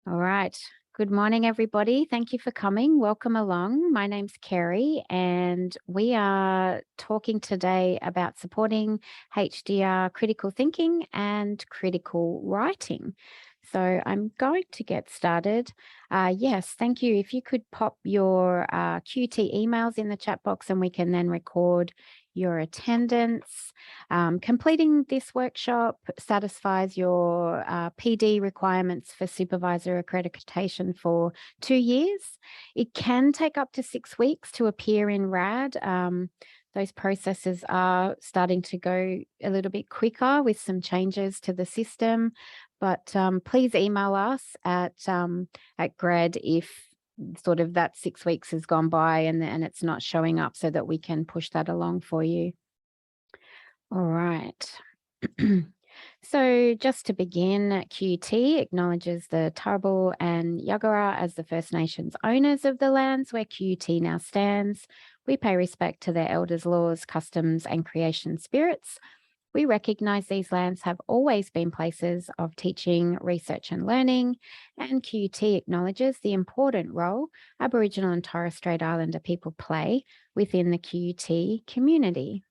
All right. Good morning, everybody. Thank you for coming. Welcome along. My name's Kerry, and we are talking today about supporting HDR critical thinking and critical writing. So I'm going to get started. Yes, thank you. If you could pop your QT emails in the chat box and we can then record your attendance. Completing this workshop satisfies your PD requirements for supervisor accreditation for 2 years. It can take up to 6 weeks to appear in RAD. Those processes are starting to go a little bit quicker with some changes to the system, but please email us at GRAD if sort of that 6 weeks has gone by and it's not showing up, so that we can push that along for you. All right. So just to begin, QT acknowledges the Turrbal and Yagara as the First Nations owners of the lands where QT now stands. We pay respect to their elders' laws, customs, and creation spirits. We recognise these lands have always been places of teaching, research and learning, and QT acknowledges the important role Aboriginal and Torres Strait Islander people play within the QT community.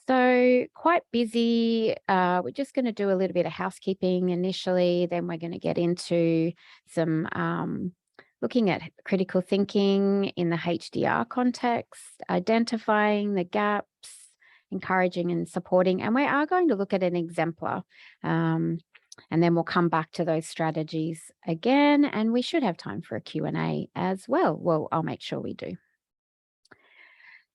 So quite busy. We're just going to do a little bit of housekeeping initially, then we're going to get into some looking at critical thinking in the HDR context, identifying the gaps, encouraging and supporting, and we are going to look at an exemplar. And then we'll come back to those strategies again, and we should have time for a Q&A as well. Well, I'll make sure we do.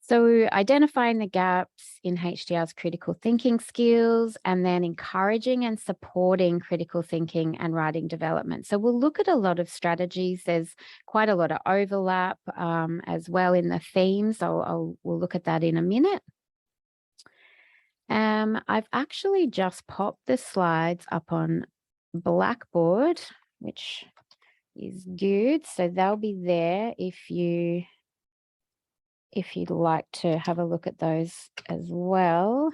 So identifying the gaps in HDR's critical thinking skills, and then encouraging and supporting critical thinking and writing development. So we'll look at a lot of strategies. There's quite a lot of overlap as well in the themes. We'll look at that in a minute. I've actually just popped the slides up on Blackboard, which is good. So they'll be there if you'd like to have a look at those as well.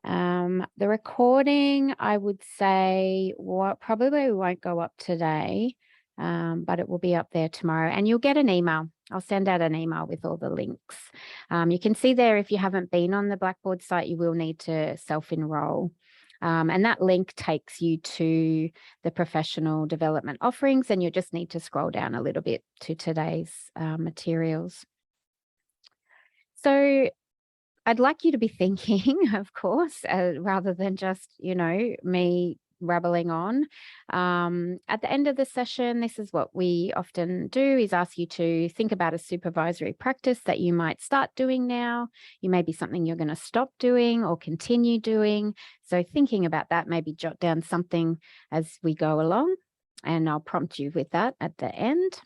The recording, I would say, probably won't go up today, but it will be up there tomorrow, and you'll get an email. I'll send out an email with all the links. You can see there, if you haven't been on the Blackboard site, you will need to self-enroll. And that link takes you to the professional development offerings, and you just need to scroll down a little bit to today's materials. So I'd like you to be thinking, of course, rather than just, me rabbling on. At the end of the session, this is what we often do, is ask you to think about a supervisory practice that you might start doing now. You may be something you're going to stop doing or continue doing. So thinking about that, maybe jot down something as we go along, and I'll prompt you with that at the end.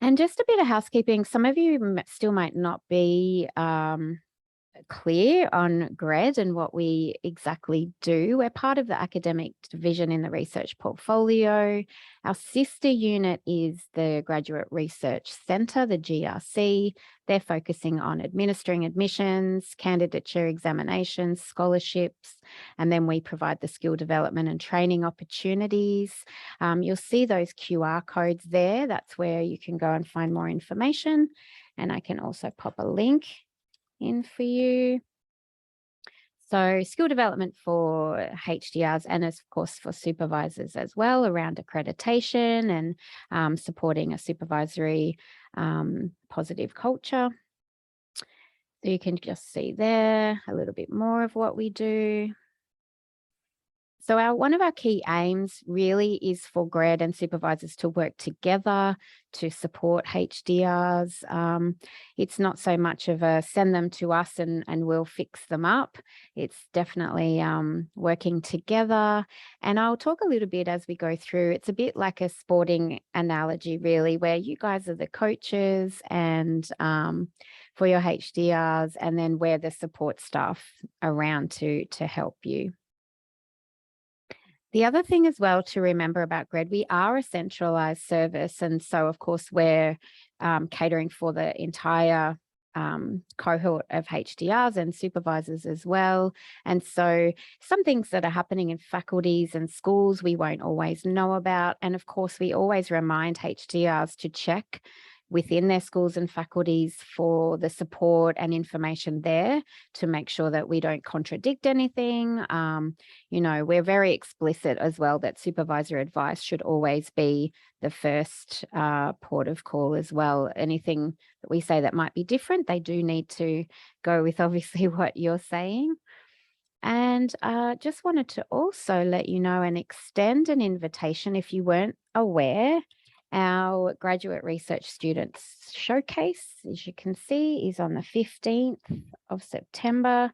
And just a bit of housekeeping. Some of you still might not be clear on GRED and what we exactly do. We're part of the academic division in the research portfolio. Our sister unit is the Graduate Research Centre, the GRC. They're focusing on administering admissions, candidature examinations, scholarships, and then we provide the skill development and training opportunities. You'll see those QR codes there. That's where you can go and find more information. And I can also pop a link in for you. So skill development for HDRs, and of course for supervisors as well, around accreditation and supporting a supervisory positive culture. So you can just see there a little bit more of what we do. So one of our key aims really is for GRED and supervisors to work together to support HDRs. It's not so much of a send them to us and we'll fix them up. It's definitely working together. And I'll talk a little bit as we go through. It's a bit like a sporting analogy, really, where you guys are the coaches and for your HDRs, and then we're the support staff around to help you. The other thing as well to remember about GRED, we are a centralised service, and so of course we're catering for the entire cohort of HDRs and supervisors as well. And so some things that are happening in faculties and schools we won't always know about. And of course, we always remind HDRs to check within their schools and faculties for the support and information there to make sure that we don't contradict anything. You know, we're very explicit as well that supervisor advice should always be the first port of call as well. Anything that we say that might be different, they do need to go with obviously what you're saying. And just wanted to also let you know and extend an invitation if you weren't aware. Our graduate research students showcase, as you can see, is on the 15th of September.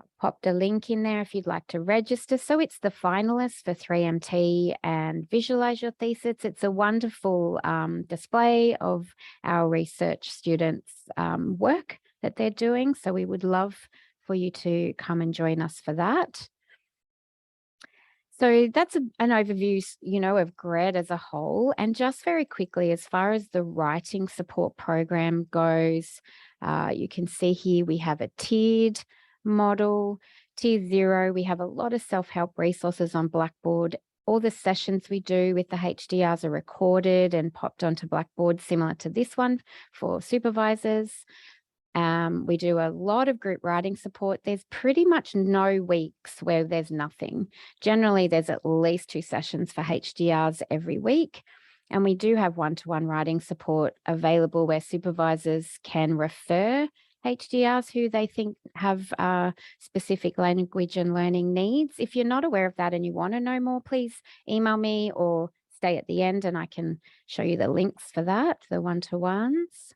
I popped a link in there if you'd like to register. So it's the finalists for 3MT and Visualize Your Thesis. It's a wonderful display of our research students' work that they're doing. So we would love for you to come and join us for that. So that's an overview, you know, of GRED as a whole. And just very quickly, as far as the writing support program goes, you can see here we have a tiered model. Tier 0, we have a lot of self-help resources on Blackboard. All the sessions we do with the HDRs are recorded and popped onto Blackboard, similar to this one for supervisors. We do a lot of group writing support. There's pretty much no weeks where there's nothing. Generally, there's at least 2 sessions for HDRs every week. And we do have one-to-one writing support available where supervisors can refer HDRs who they think have specific language and learning needs. If you're not aware of that and you want to know more, please email me or stay at the end and I can show you the links for that, the one-to-ones.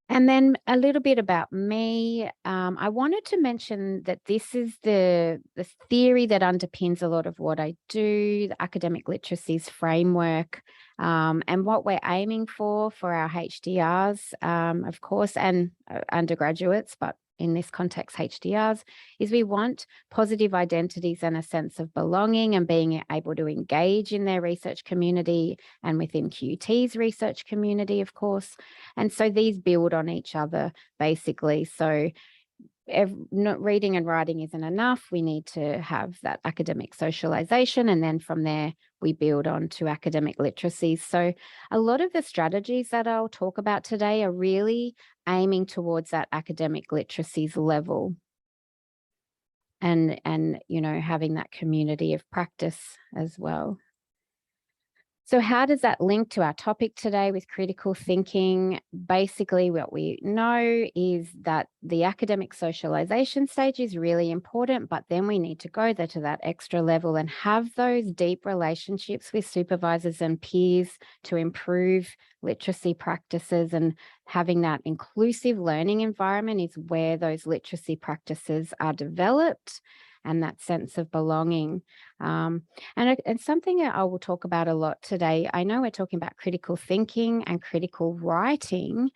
And then a little bit about me. I wanted to mention that this is the theory that underpins a lot of what I do, the academic literacies framework, and what we're aiming for our HDRs, of course, and undergraduates, but in this context, HDRs, is we want positive identities and a sense of belonging and being able to engage in their research community and within QT's research community, of course. And so these build on each other, basically. So reading and writing isn't enough. We need to have that academic socialization, and then from there, we build on to academic literacy. So a lot of the strategies that I'll talk about today are really aiming towards that academic literacies level and you know, having that community of practice as well. So how does that link to our topic today with critical thinking? Basically, what we know is that the academic socialization stage is really important, but then we need to go there to that extra level and have those deep relationships with supervisors and peers to improve literacy practices, and having that inclusive learning environment is where those literacy practices are developed and that sense of belonging. And something that I will talk about a lot today, I know we're talking about critical thinking and critical writing,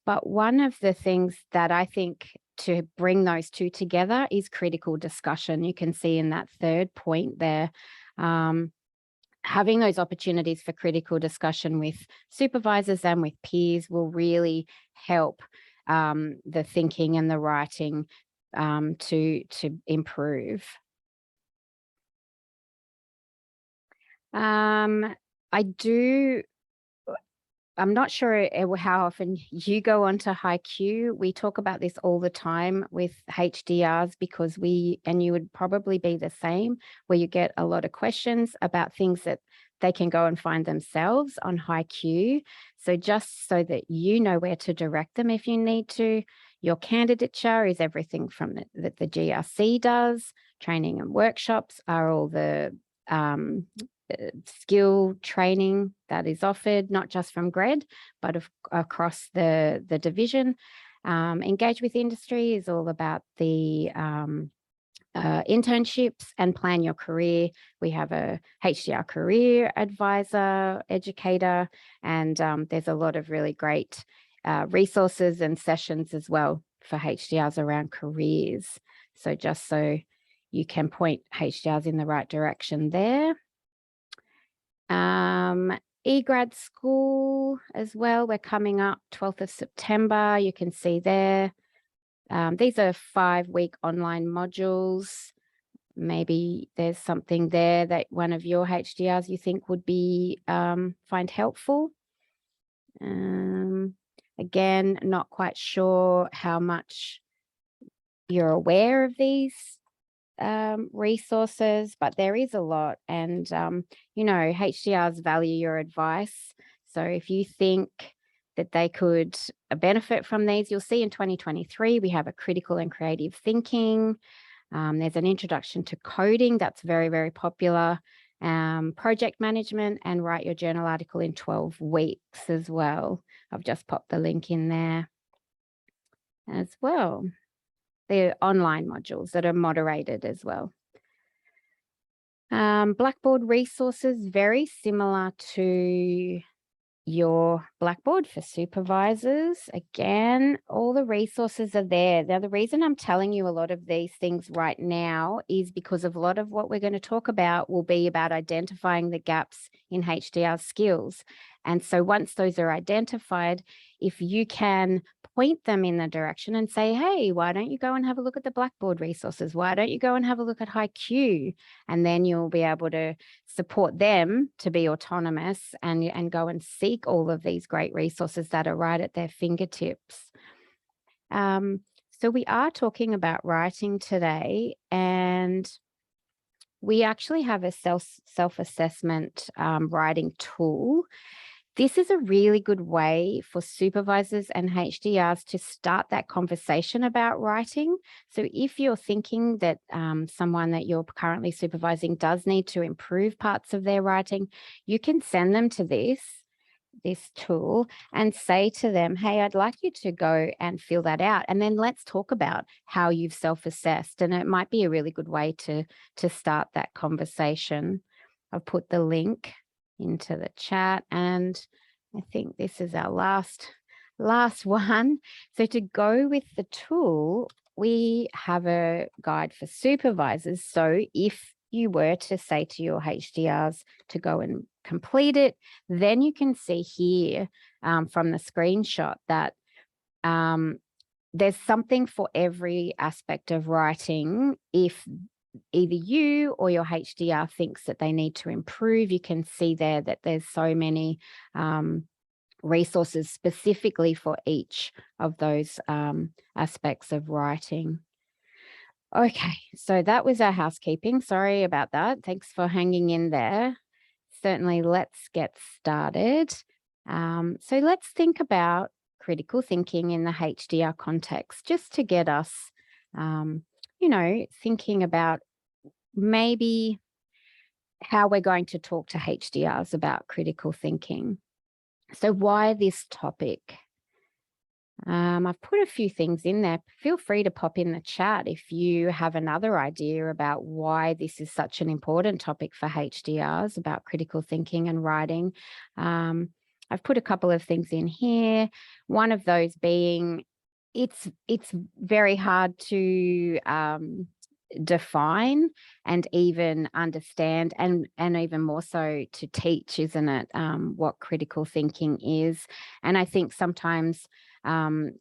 but one of the things that I think to bring those two together is critical discussion. You can see in that third point there, having those opportunities for critical discussion with supervisors and with peers will really help the thinking and the writing to improve. I'm not sure how often you go onto HiQ. We talk about this all the time with HDRs because and you would probably be the same, where you get a lot of questions about things that they can go and find themselves on HiQ. So just so that you know where to direct them if you need to. Your candidature is everything from that the GRC does. Training and workshops are all the skill training that is offered, not just from GRED, but across the division. Engage with industry is all about the internships and plan your career. We have a HDR career advisor, educator, and there's a lot of really great resources and sessions as well for HDRs around careers. So just so you can point HDRs in the right direction there. eGrad School as well. We're coming up 12th of September. You can see there. These are 5-week online modules. Maybe there's something there that one of your HDRs you think would be find helpful. Again, not quite sure how much you're aware of these resources, but there is a lot. And, you know, HDRs value your advice. So if you think that they could benefit from these, you'll see in 2023, we have a critical and creative thinking. There's an introduction to coding that's very, very popular. Project management and write your journal article in 12 weeks as well. I've just popped the link in there as well. They're online modules that are moderated as well. Blackboard resources, very similar to your Blackboard for supervisors. Again, all the resources are there. Now, the reason I'm telling you a lot of these things right now is because of a lot of what we're going to talk about will be about identifying the gaps in HDR skills. And so once those are identified, if you can point them in the direction and say, hey, why don't you go and have a look at the Blackboard resources? Why don't you go and have a look at HiQ? And then you'll be able to support them to be autonomous and go and seek all of these great resources that are right at their fingertips. So we are talking about writing today, and we actually have a self-assessment writing tool. This is a really good way for supervisors and HDRs to start that conversation about writing. So if you're thinking that someone that you're currently supervising does need to improve parts of their writing, you can send them to this tool and say to them, hey, I'd like you to go and fill that out. And then let's talk about how you've self-assessed. And it might be a really good way to start that conversation. I've put the link into the chat, and I think this is our last one. So to go with the tool, we have a guide for supervisors. So if you were to say to your HDRs to go and complete it, then you can see here from the screenshot that there's something for every aspect of writing. If either you or your HDR thinks that they need to improve, you can see there that there's so many resources specifically for each of those aspects of writing. Okay, so that was our housekeeping. Sorry about that. Thanks for hanging in there. Certainly, let's get started. So let's think about critical thinking in the HDR context, just to get us you know, thinking about maybe how we're going to talk to HDRs about critical thinking. So why this topic? I've put a few things in there. Feel free to pop in the chat if you have another idea about why this is such an important topic for HDRs about critical thinking and writing. I've put a couple of things in here. One of those being it's very hard to define and even understand, and even more so to teach, isn't it, what critical thinking is. And I think sometimes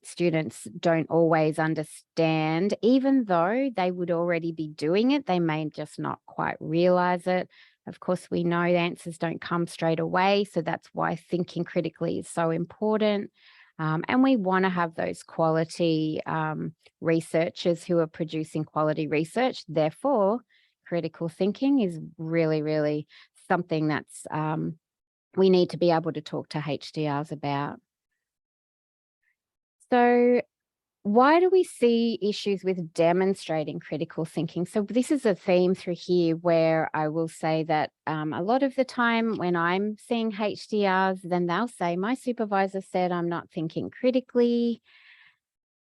students don't always understand, even though they would already be doing it, they may just not quite realize it. Of course, we know the answers don't come straight away, so that's why thinking critically is so important. And we want to have those quality researchers who are producing quality research. Therefore, critical thinking is really, really something that's we need to be able to talk to HDRs about. So why do we see issues with demonstrating critical thinking? So this is a theme through here where I will say that a lot of the time when I'm seeing HDRs, then they'll say, my supervisor said I'm not thinking critically.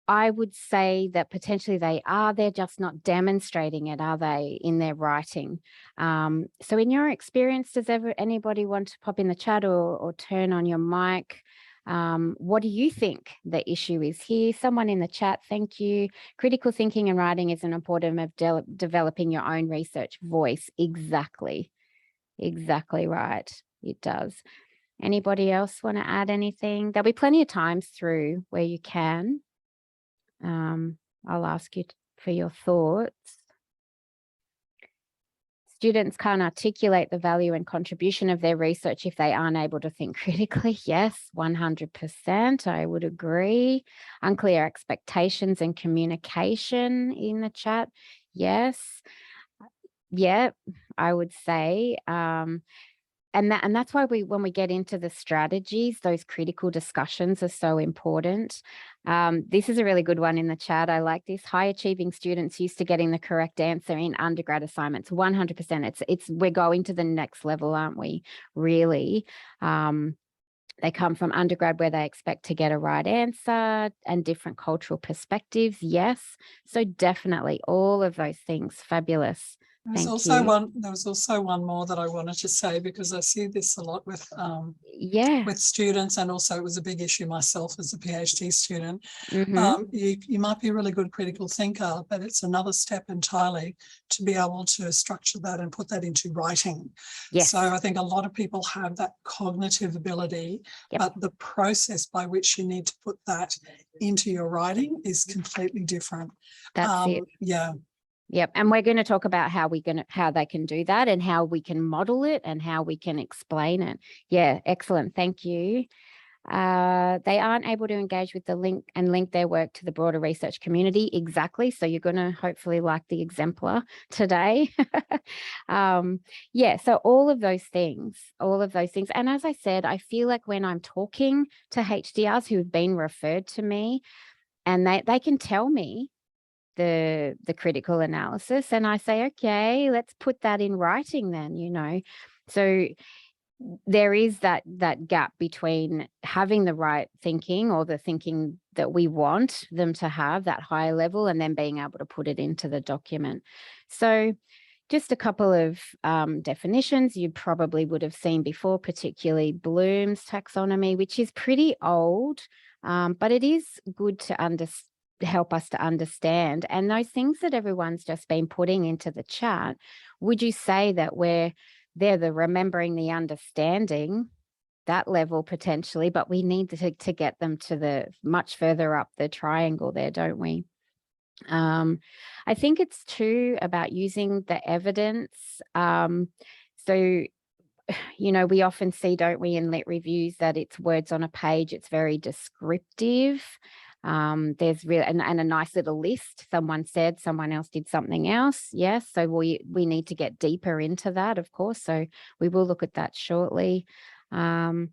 I would say that potentially they are, they're just not demonstrating it, are they, in their writing? So in your experience, does anybody want to pop in the chat or turn on your mic? What do you think the issue is here? Someone in the chat, thank you. Critical thinking and writing is an important of developing your own research voice. Exactly right, it does. Anybody else want to add anything? There'll be plenty of times through where you can. I'll ask you for your thoughts. Students can't articulate the value and contribution of their research if they aren't able to think critically. Yes, 100%. I would agree. Unclear expectations and communication in the chat. Yes. Yeah, I would say. And that's why when we get into the strategies, those critical discussions are so important. This is a really good one in the chat. I like this. High achieving students used to getting the correct answer in undergrad assignments. 100%. We're going to the next level, aren't we? Really. They come from undergrad where they expect to get a right answer and different cultural perspectives. Yes. So definitely all of those things. Fabulous. There was also one more that I wanted to say, because I see this a lot with students, and also it was a big issue myself as a PhD student. You might be a really good critical thinker, but it's another step entirely to be able to structure that and put that into writing. Yes. So I think a lot of people have that cognitive ability, but the process by which you need to put that into your writing is completely different. That's it. Yeah. Yep. And we're going to talk about how they can do that and how we can model it and how we can explain it. Yeah. Excellent. Thank you. They aren't able to engage with the link their work to the broader research community. Exactly. So you're going to hopefully like the exemplar today. Yeah. So all of those things. And as I said, I feel like when I'm talking to HDRs who've been referred to me, and they can tell me the critical analysis, and I say, okay, let's put that in writing then, So there is that gap between having the right thinking, or the thinking that we want them to have, that higher level, and then being able to put it into the document. So just a couple of definitions you probably would have seen before, particularly Bloom's taxonomy, which is pretty old, but it is good to help us to understand. And those things that everyone's just been putting into the chat, would you say that they're the remembering, the understanding, that level potentially, but we need to get them to the much further up the triangle there, don't we? I think it's too about using the evidence. So, we often see, don't we, in lit reviews, that it's words on a page, it's very descriptive. There's and a nice little list. Someone said, someone else did something else. Yes. So we need to get deeper into that, of course. So we will look at that shortly. And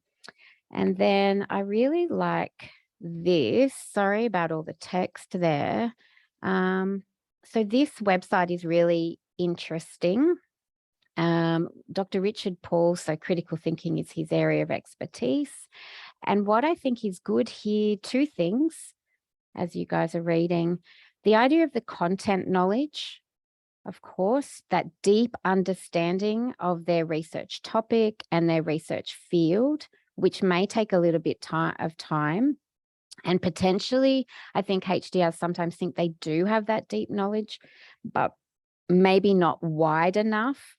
then I really like this. Sorry about all the text there. So this website is really interesting. Dr. Richard Paul, so critical thinking is his area of expertise. And what I think is good here, two things, as you guys are reading, the idea of the content knowledge, of course, that deep understanding of their research topic and their research field, which may take a little bit of time. And potentially, I think HDRs sometimes think they do have that deep knowledge, but maybe not wide enough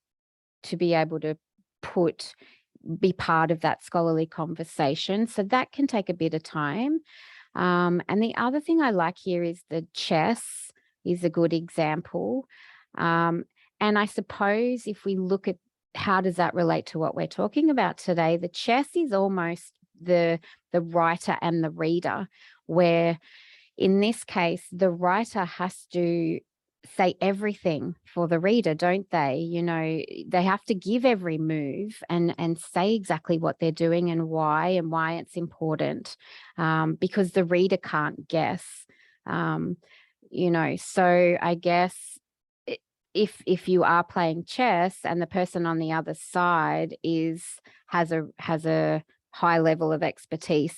to be able to be part of that scholarly conversation. So that can take a bit of time. And the other thing I like here is the chess is a good example. And I suppose if we look at how does that relate to what we're talking about today, the chess is almost the writer and the reader, where in this case, the writer has to say everything for the reader, don't they? They have to give every move and say exactly what they're doing and why it's important, because the reader can't guess. So I guess if you are playing chess and the person on the other side has a high level of expertise,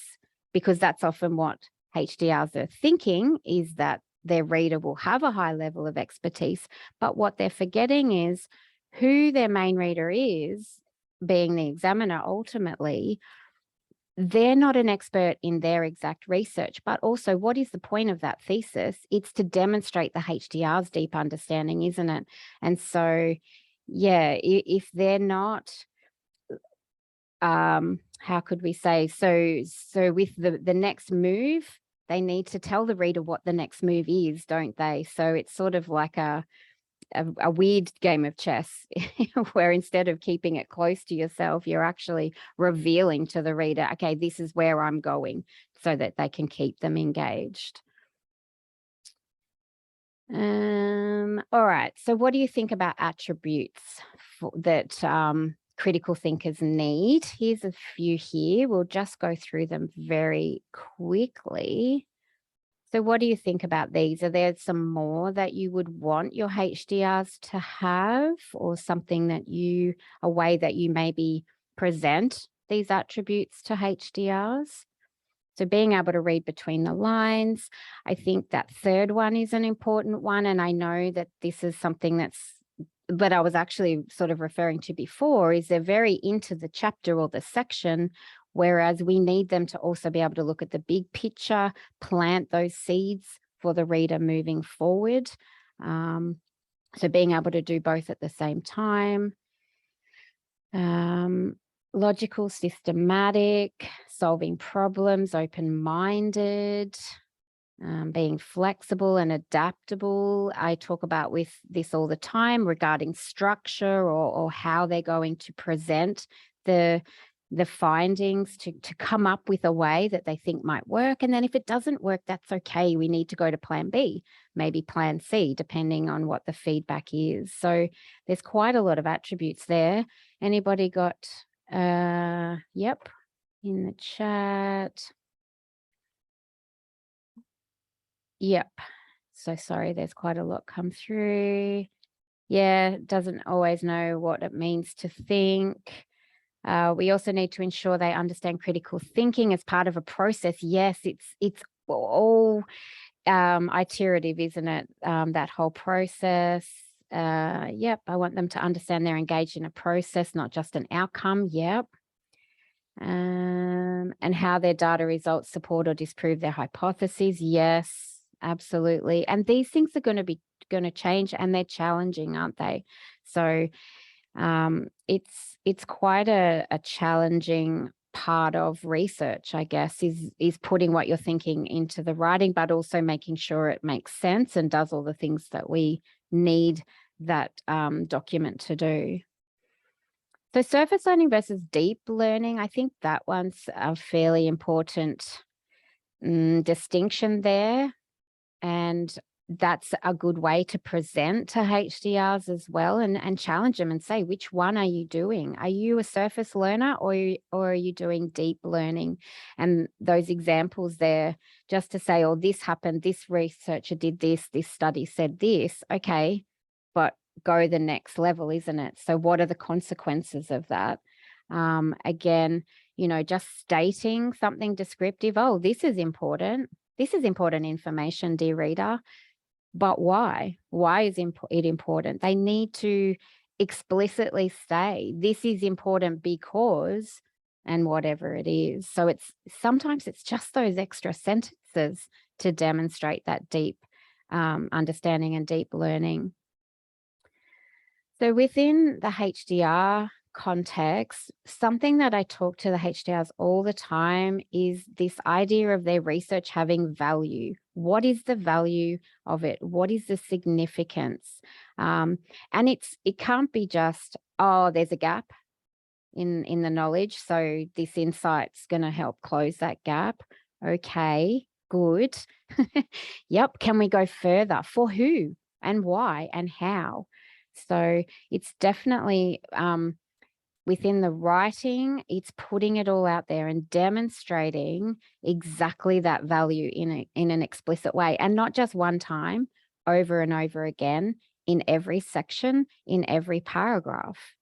because that's often what HDRs are thinking, is that their reader will have a high level of expertise, but what they're forgetting is who their main reader is, being the examiner ultimately. They're not an expert in their exact research, but also what is the point of that thesis? It's to demonstrate the HDR's deep understanding, isn't it? And so, yeah, if they're not how could we say? So with the next move, they need to tell the reader what the next move is, don't they? So it's sort of like a weird game of chess where instead of keeping it close to yourself, you're actually revealing to the reader, okay, this is where I'm going, so that they can keep them engaged. All right. So what do you think about attributes that critical thinkers need? Here's a few here. We'll just go through them very quickly. So what do you think about these? Are there some more that you would want your HDRs to have, or something that a way that you maybe present these attributes to HDRs? So being able to read between the lines. I think that third one is an important one. And I know that this is something that I was actually sort of referring to before, is they're very into the chapter or the section, whereas we need them to also be able to look at the big picture, plant those seeds for the reader moving forward. So being able to do both at the same time. Logical, systematic, solving problems, open-minded, being flexible and adaptable. I talk about with this all the time regarding structure or how they're going to present the findings, to come up with a way that they think might work. And then if it doesn't work, that's okay. We need to go to plan B, maybe plan C, depending on what the feedback is. So there's quite a lot of attributes there. Anybody got, yep, in the chat. Yep. So sorry, there's quite a lot come through. Yeah, doesn't always know what it means to think. We also need to ensure they understand critical thinking as part of a process. Yes, it's all iterative, isn't it? That whole process. Yep, I want them to understand they're engaged in a process, not just an outcome. Yep. And how their data results support or disprove their hypotheses. Yes, absolutely. And these things are going to change, and they're challenging, aren't they? So it's quite a challenging part of research, I guess, is putting what you're thinking into the writing, but also making sure it makes sense and does all the things that we need that document to do. So surface learning versus deep learning, I think that one's a fairly important distinction there. And that's a good way to present to HDRs as well, and challenge them and say, which one are you doing? Are you a surface learner, or are you doing deep learning? And those examples there, just to say, oh, this happened, this researcher did this study said this. Okay, but go the next level, isn't it? So what are the consequences of that? Again, just stating something descriptive. Oh, this is important. This is important information, dear reader. But why? Why is it important? They need to explicitly say, this is important because, and whatever it is. So sometimes it's just those extra sentences to demonstrate that deep understanding and deep learning. So within the HDR context, something that I talk to the HDRs all the time is this idea of their research having value. What is the value of it? What is the significance? And it can't be just, oh, there's a gap in the knowledge, so this insight's going to help close that gap. Okay, good. Yep, can we go further? For who and why and how? So it's definitely within the writing, it's putting it all out there and demonstrating exactly that value in an explicit way, and not just one time, over and over again, in every section, in every paragraph.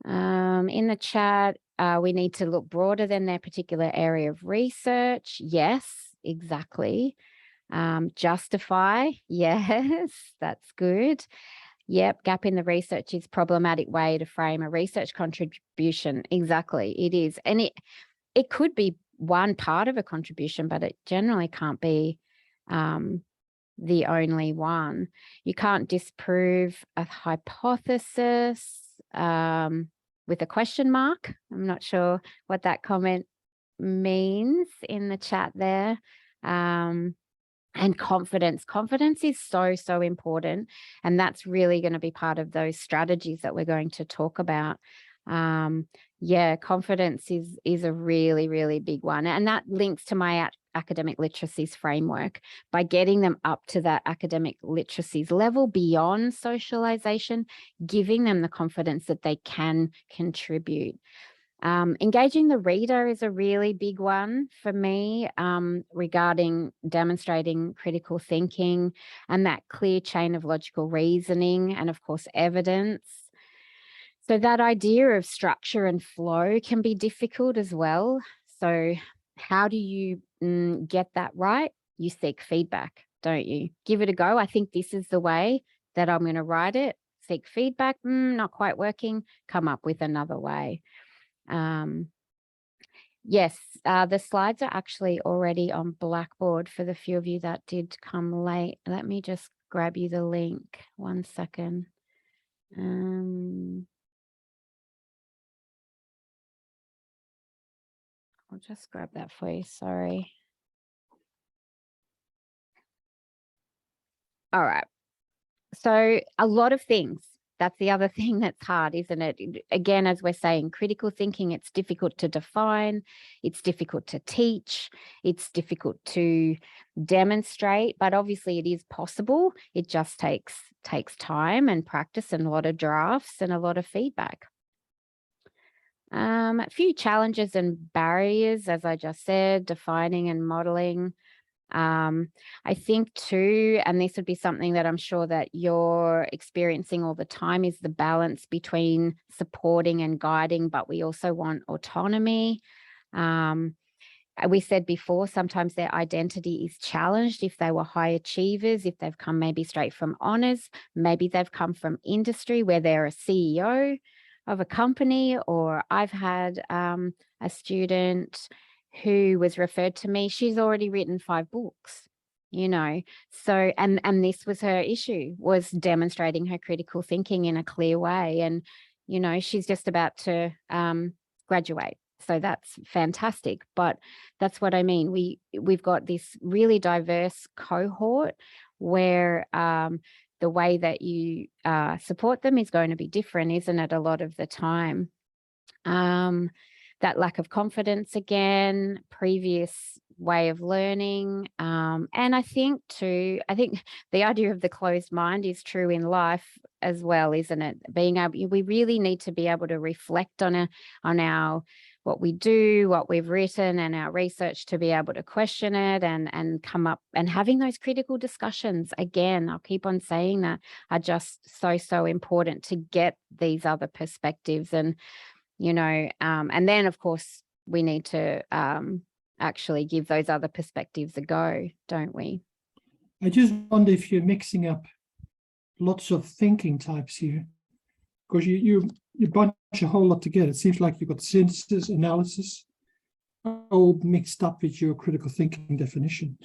In the chat, we need to look broader than their particular area of research. Yes, exactly. Justify. Yes, that's good. Yep, gap in the research is problematic way to frame a research contribution. Exactly, it is. And it could be one part of a contribution, but it generally can't be the only one. You can't disprove a hypothesis. with a question mark. I'm not sure what that comment means in the chat there. And confidence. Confidence is so, so important. And that's really going to be part of those strategies that we're going to talk about. Yeah, confidence is a really, really big one. And that links to my academic literacies framework. By getting them up to that academic literacies level beyond socialization, giving them the confidence that they can contribute. Engaging the reader is a really big one for me, regarding demonstrating critical thinking and that clear chain of logical reasoning and, of course, evidence. So that idea of structure and flow can be difficult as well. So how do you get that right? You seek feedback, don't you? Give it a go. I think this is the way that I'm going to write it. Seek feedback, not quite working, come up with another way. Yes, the slides are actually already on Blackboard for the few of you that did come late. Let me just grab you the link. 1 second. I'll just grab that for you. Sorry. All right. So a lot of things. That's the other thing that's hard, isn't it? Again, as we're saying, critical thinking, it's difficult to define, it's difficult to teach, it's difficult to demonstrate, but obviously it is possible. It just takes time and practice and a lot of drafts and a lot of feedback. A few challenges and barriers, as I just said, defining and modeling. I think too, and this would be something that I'm sure that you're experiencing all the time, is the balance between supporting and guiding, but we also want autonomy. We said before, sometimes their identity is challenged if they were high achievers, if they've come maybe straight from honours, maybe they've come from industry where they're a CEO of a company, or I've had a student who was referred to me, she's already written 5 books, so, and this was her issue, was demonstrating her critical thinking in a clear way. And, she's just about to graduate. So that's fantastic. But that's what I mean. We've got this really diverse cohort where the way that you support them is going to be different, isn't it, a lot of the time? That lack of confidence again, previous way of learning. And I think the idea of the closed mind is true in life as well, isn't it? We really need to be able to reflect on our what we do, what we've written and our research, to be able to question it and come up and having those critical discussions. Again, I'll keep on saying that, are just so important to get these other perspectives. And and then of course we need to actually give those other perspectives a go, don't we? I just wonder if you're mixing up lots of thinking types here, because you bunch a whole lot together. It seems like you've got synthesis, analysis, all mixed up with your critical thinking definition.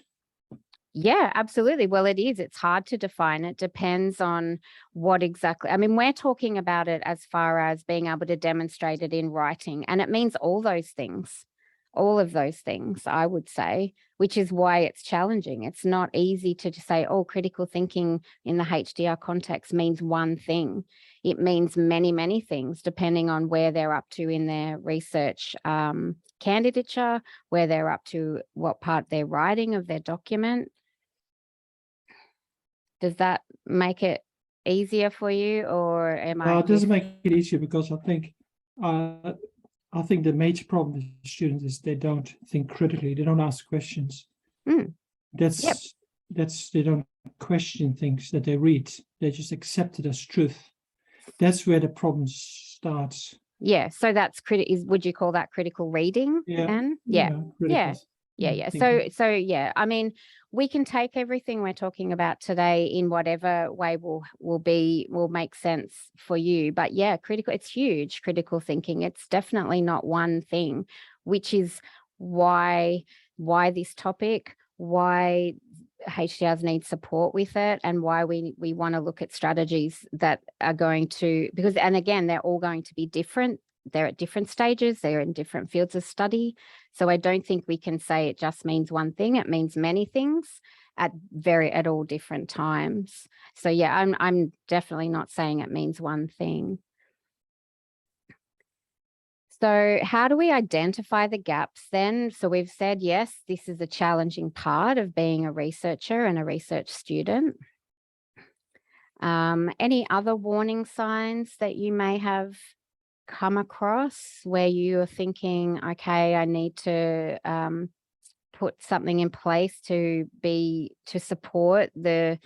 Yeah, absolutely. Well, it is. It's hard to define. It depends on what exactly. I mean, we're talking about it as far as being able to demonstrate it in writing. And it means all those things, all of those things, I would say, which is why it's challenging. It's not easy to just say, oh, critical thinking in the HDR context means one thing. It means many, many things, depending on where they're up to in their research candidature, where they're up to, what part they're writing of their document. Does that make it easier for you, or am I? It doesn't make it easier, because I think the major problem with students is they don't think critically. They don't ask questions. That's they don't question things that they read. They just accept it as truth. That's where the problem starts. Yeah. So that's would you call that critical reading? Yeah. Yeah. So yeah, I mean, we can take everything we're talking about today in whatever way will make sense for you. But yeah, it's huge, critical thinking. It's definitely not one thing, which is why this topic, why HDRs need support with it, and why we want to look at strategies that are going to, and again, they're all going to be different. they're at different stages, they're in different fields of study. So I don't think we can say it just means one thing. It means many things at all different times. So yeah, I'm definitely not saying it means one thing. So how do we identify the gaps then? So we've said, yes, this is a challenging part of being a researcher and a research student. Any other warning signs that you may have come across where you are thinking, okay, I need to put something in place to support the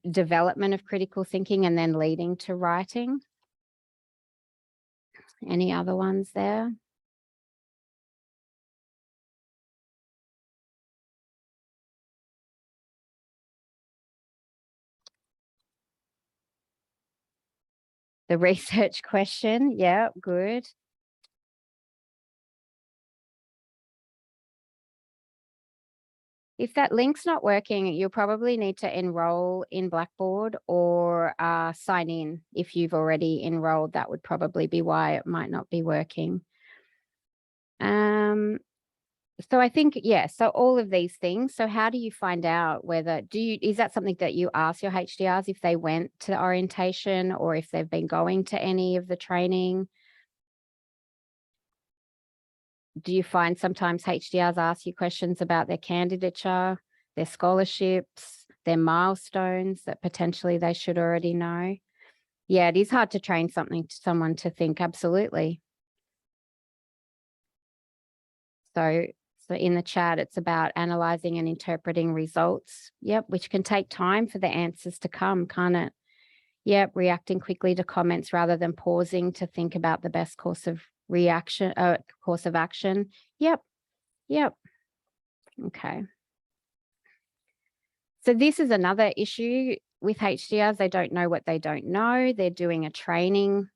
development of critical thinking and then leading to writing? Any other ones there? The research question, yeah, good. If that link's not working, you'll probably need to enroll in Blackboard or sign in. If you've already enrolled, that would probably be why it might not be working. So I think, yeah, so all of these things. So how do you find out whether, is that something that you ask your HDRs if they went to orientation or if they've been going to any of the training? Do you find sometimes HDRs ask you questions about their candidature, their scholarships, their milestones that potentially they should already know? Yeah, it is hard to train someone to think, absolutely. So in the chat, it's about analyzing and interpreting results. Yep, which can take time for the answers to come, can't it? Yep, reacting quickly to comments rather than pausing to think about the best course of action. Yep. Okay. So this is another issue with HDRs. They don't know what they don't know. They're doing a training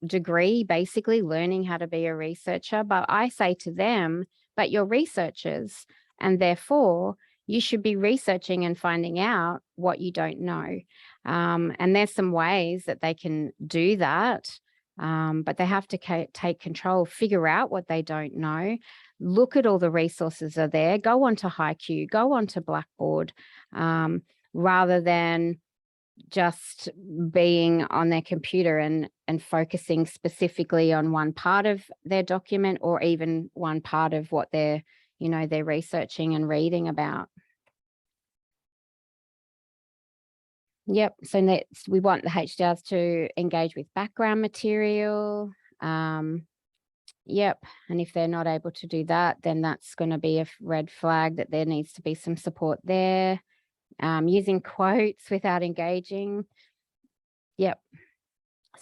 degree, basically learning how to be a researcher. But I say to them, but you're researchers, and therefore you should be researching and finding out what you don't know. And there's some ways that they can do that, but they have to take control, figure out what they don't know, look at all the resources are there, go onto HiQ, go onto Blackboard, rather than just being on their computer and focusing specifically on one part of their document or even one part of what they're researching and reading about. Yep. So next, we want the HDRs to engage with background material. Yep. And if they're not able to do that, then that's going to be a red flag that there needs to be some support there. Using quotes without engaging. Yep.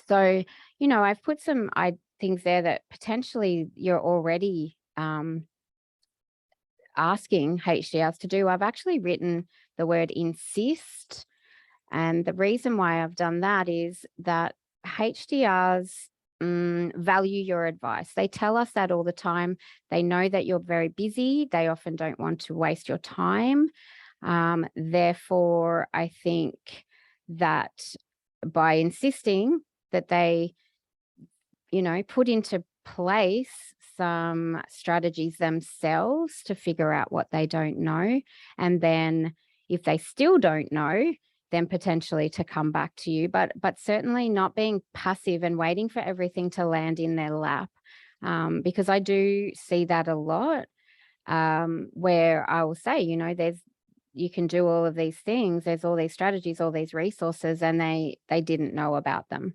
So, I've put some things there that potentially you're already asking HDRs to do. I've actually written the word insist. And the reason why I've done that is that HDRs value your advice. They tell us that all the time. They know that you're very busy. They often don't want to waste your time. Therefore, I think that by insisting that they, put into place some strategies themselves to figure out what they don't know. And then if they still don't know, then potentially to come back to you, but certainly not being passive and waiting for everything to land in their lap. Because I do see that a lot, where I will say, you can do all of these things. There's all these strategies, all these resources, and they didn't know about them.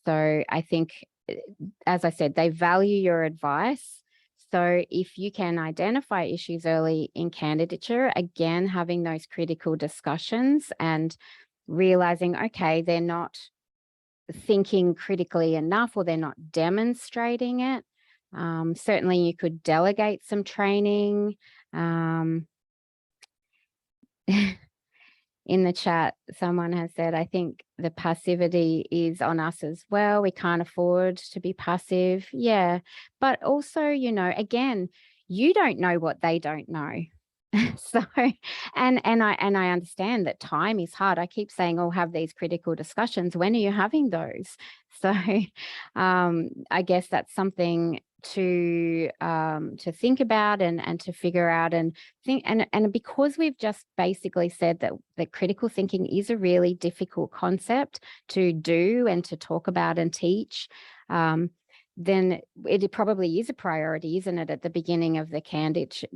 So I think, as I said, they value your advice. So if you can identify issues early in candidature, again, having those critical discussions and realizing, okay, they're not thinking critically enough or they're not demonstrating it. Certainly you could delegate some training. In the chat, someone has said, I think the passivity is on us as well. We can't afford to be passive. Yeah. But also, again, you don't know what they don't know. So, and I understand that time is hard. I keep saying, oh, have these critical discussions. When are you having those? So, I guess that's something to think about and to figure out and think. And because we've just basically said that critical thinking is a really difficult concept to do and to talk about and teach, then it probably is a priority, isn't it, at the beginning of their candidature.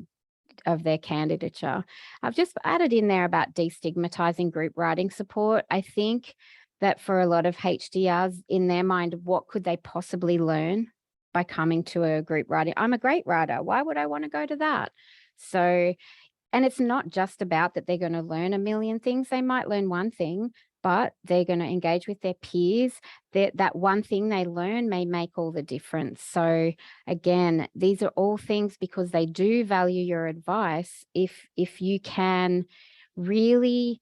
I've just added in there about destigmatizing group writing support. I think that for a lot of HDRs, in their mind, what could they possibly learn by coming to a group writing? I'm a great writer. Why would I want to go to that? So, and it's not just about that they're going to learn a million things. They might learn one thing, but they're going to engage with their peers. That one thing they learn may make all the difference. So again, these are all things because they do value your advice. If you can really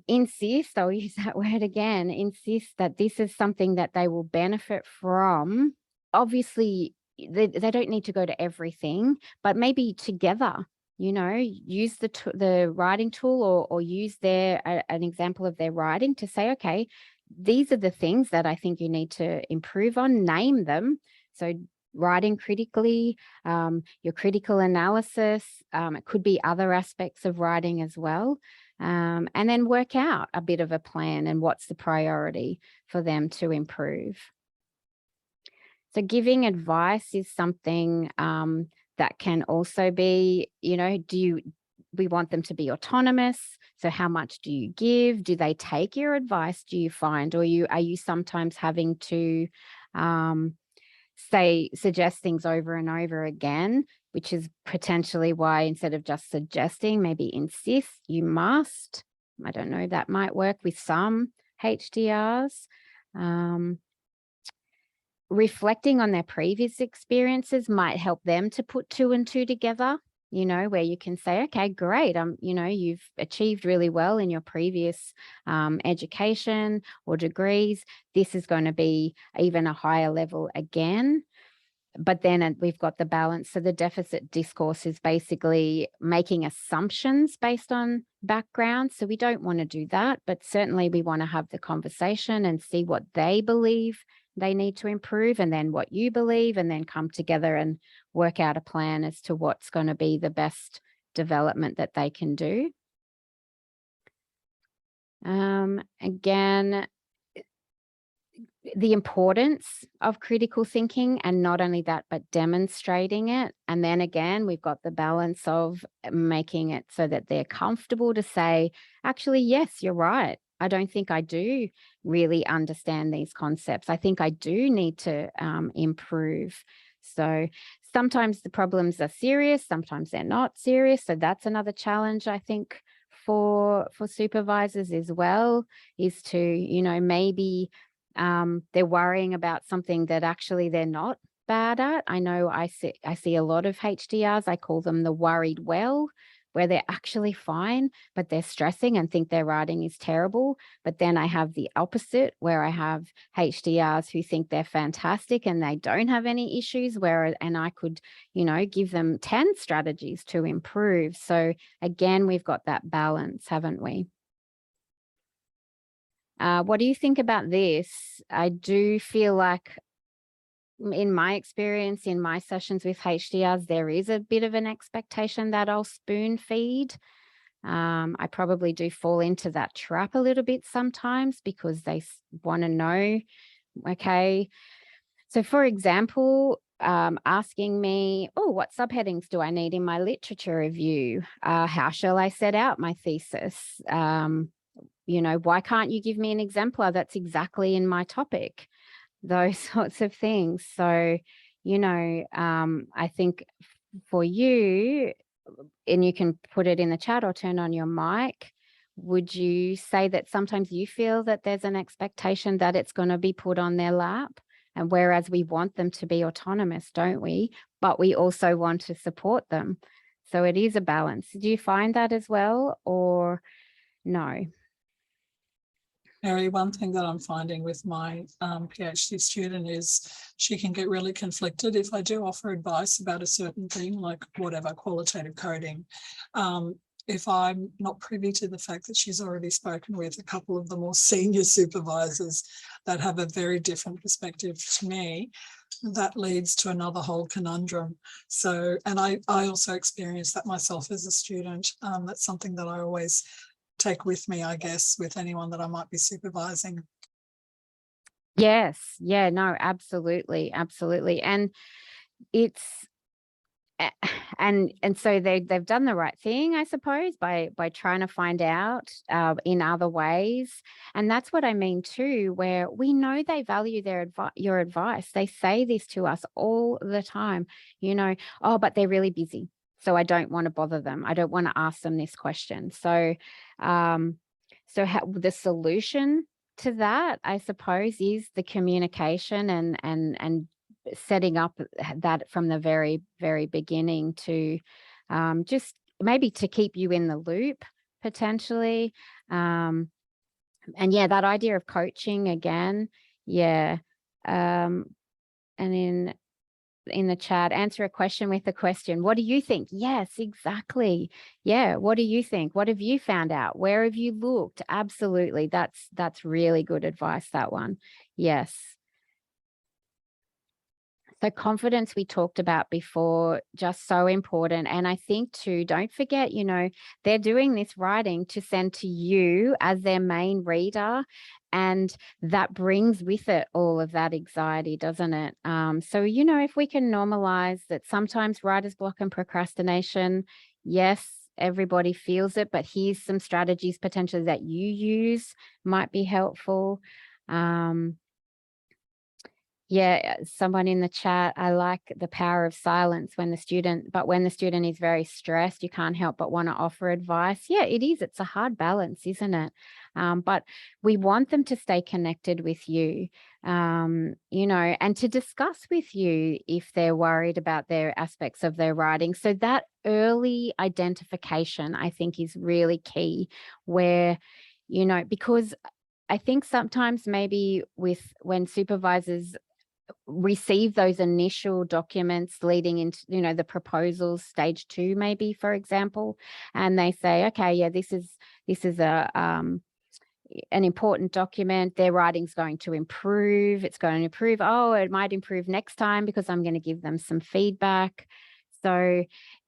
insist, I'll use that word again, insist that this is something that they will benefit from. Obviously, they don't need to go to everything, but maybe together, use the writing tool or use an example of their writing to say, okay, these are the things that I think you need to improve on, name them. So writing critically, your critical analysis, it could be other aspects of writing as well. And then work out a bit of a plan and what's the priority for them to improve. So giving advice is something that can also be, we want them to be autonomous. So how much do you give? Do they take your advice, do you find? Or are you sometimes having to suggest things over and over again, which is potentially why instead of just suggesting, maybe insist, you must. I don't know, that might work with some HDRs. Reflecting on their previous experiences might help them to put 2 and 2 together, where you can say, okay, great. You've achieved really well in your previous education or degrees. This is going to be even a higher level again. But then we've got the balance. So the deficit discourse is basically making assumptions based on background. So we don't want to do that, but certainly we want to have the conversation and see what they believe they need to improve and then what you believe, and then come together and work out a plan as to what's going to be the best development that they can do. Again, the importance of critical thinking, and not only that, but demonstrating it. And then again, we've got the balance of making it so that they're comfortable to say, actually, yes, you're right. I don't think I do really understand these concepts. I think I do need to improve. So sometimes the problems are serious, sometimes they're not serious. So that's another challenge, I think, for supervisors as well, is to, maybe they're worrying about something that actually they're not bad at. I know I see a lot of HDRs, I call them the worried well, where they're actually fine, but they're stressing and think their writing is terrible. But then I have the opposite, where I have HDRs who think they're fantastic and they don't have any issues, and I could, give them 10 strategies to improve. So again, we've got that balance, haven't we? What do you think about this? I do feel like, in my experience, in my sessions with HDRs, there is a bit of an expectation that I'll spoon feed. I probably do fall into that trap a little bit sometimes because they want to know, okay. So for example, asking me, oh, what subheadings do I need in my literature review? How shall I set out my thesis? Why can't you give me an exemplar that's exactly in my topic? Those sorts of things. So, I think for you, and you can put it in the chat or turn on your mic, would you say that sometimes you feel that there's an expectation that it's going to be put on their lap? And whereas we want them to be autonomous, don't we? But we also want to support them. So it is a balance. Do you find that as well, or no? Mary, one thing that I'm finding with my PhD student is she can get really conflicted if I do offer advice about a certain thing, like whatever, qualitative coding. If I'm not privy to the fact that she's already spoken with a couple of the more senior supervisors that have a very different perspective to me, that leads to another whole conundrum. So, and I also experienced that myself as a student. That's something that I always take with me, I guess, with anyone that I might be supervising. Yes. Yeah, no, absolutely. Absolutely. And it's, and so they've done the right thing, I suppose, by trying to find out in other ways. And that's what I mean too, where we know they value your advice. They say this to us all the time, oh, but they're really busy, so I don't want to bother them. I don't want to ask them this question. So the solution to that, I suppose, is the communication and setting up that from the very, very beginning to just maybe to keep you in the loop potentially. And yeah, that idea of coaching again. Yeah. And in the chat, answer a question with a question. What do you think? Yes, exactly. Yeah. What do you think? What have you found out? Where have you looked? Absolutely. That's really good advice, that one. Yes. So confidence we talked about before, just so important. And I think too, don't forget, they're doing this writing to send to you as their main reader. And that brings with it all of that anxiety, doesn't it? So, if we can normalize that sometimes writer's block and procrastination, yes, everybody feels it, but here's some strategies potentially that you use might be helpful. Yeah, someone in the chat, I like the power of silence when the student is very stressed, you can't help but want to offer advice. Yeah, it is. It's a hard balance, isn't it? But we want them to stay connected with you, and to discuss with you if they're worried about their aspects of their writing. So that early identification, I think, is really key, where, because I think sometimes maybe when supervisors receive those initial documents leading into, the proposals, stage 2, maybe, for example, and they say, okay, yeah, this is an important document. Their writing's going to improve. It's going to improve. Oh, it might improve next time because I'm going to give them some feedback. So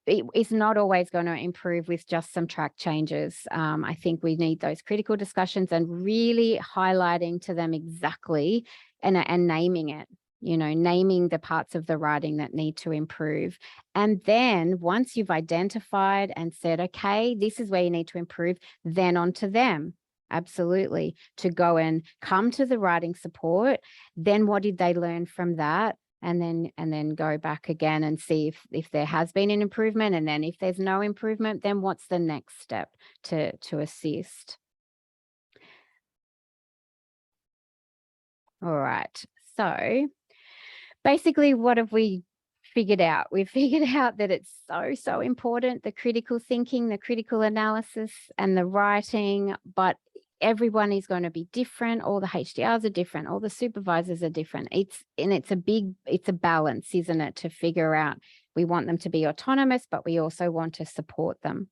it's not always going to improve with just some track changes. I think we need those critical discussions and really highlighting to them exactly and naming it, naming the parts of the writing that need to improve. And then once you've identified and said, okay, this is where you need to improve, then on to them. Absolutely. To go and come to the writing support. Then what did they learn from that? And then go back again and see if there has been an improvement. And then if there's no improvement, then what's the next step to assist? All right. So basically, what have we figured out? We've figured out that it's so important, the critical thinking, the critical analysis, and the writing, but everyone is going to be different. All the HDRs are different. All the supervisors are different. It's a balance, isn't it, to figure out. We want them to be autonomous, but we also want to support them.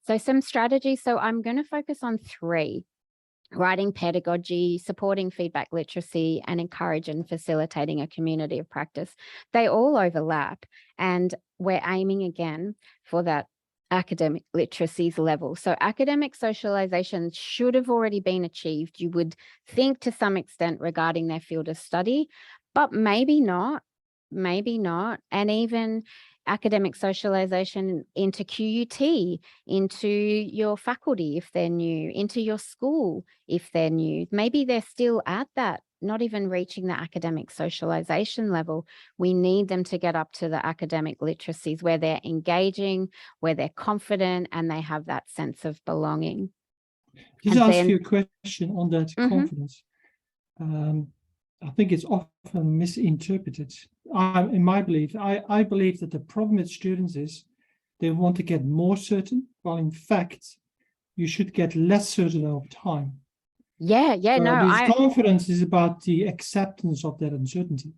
So some strategies. So I'm going to focus on 3: writing pedagogy, supporting feedback literacy, and encourage and facilitating a community of practice. They all overlap, and we're aiming again for that academic literacies level. So academic socialization should have already been achieved, you would think, to some extent regarding their field of study, but maybe not. And even academic socialization into QUT, into your faculty if they're new, into your school if they're new. Maybe they're still at that, not even reaching the academic socialization level. We need them to get up to the academic literacies where they're engaging, where they're confident, and they have that sense of belonging. Just ask you a question on that confidence. I think it's often misinterpreted. In my belief, I believe that the problem with students is they want to get more certain, while in fact, you should get less certain over time. Yeah, no, this confidence is about the acceptance of that uncertainty.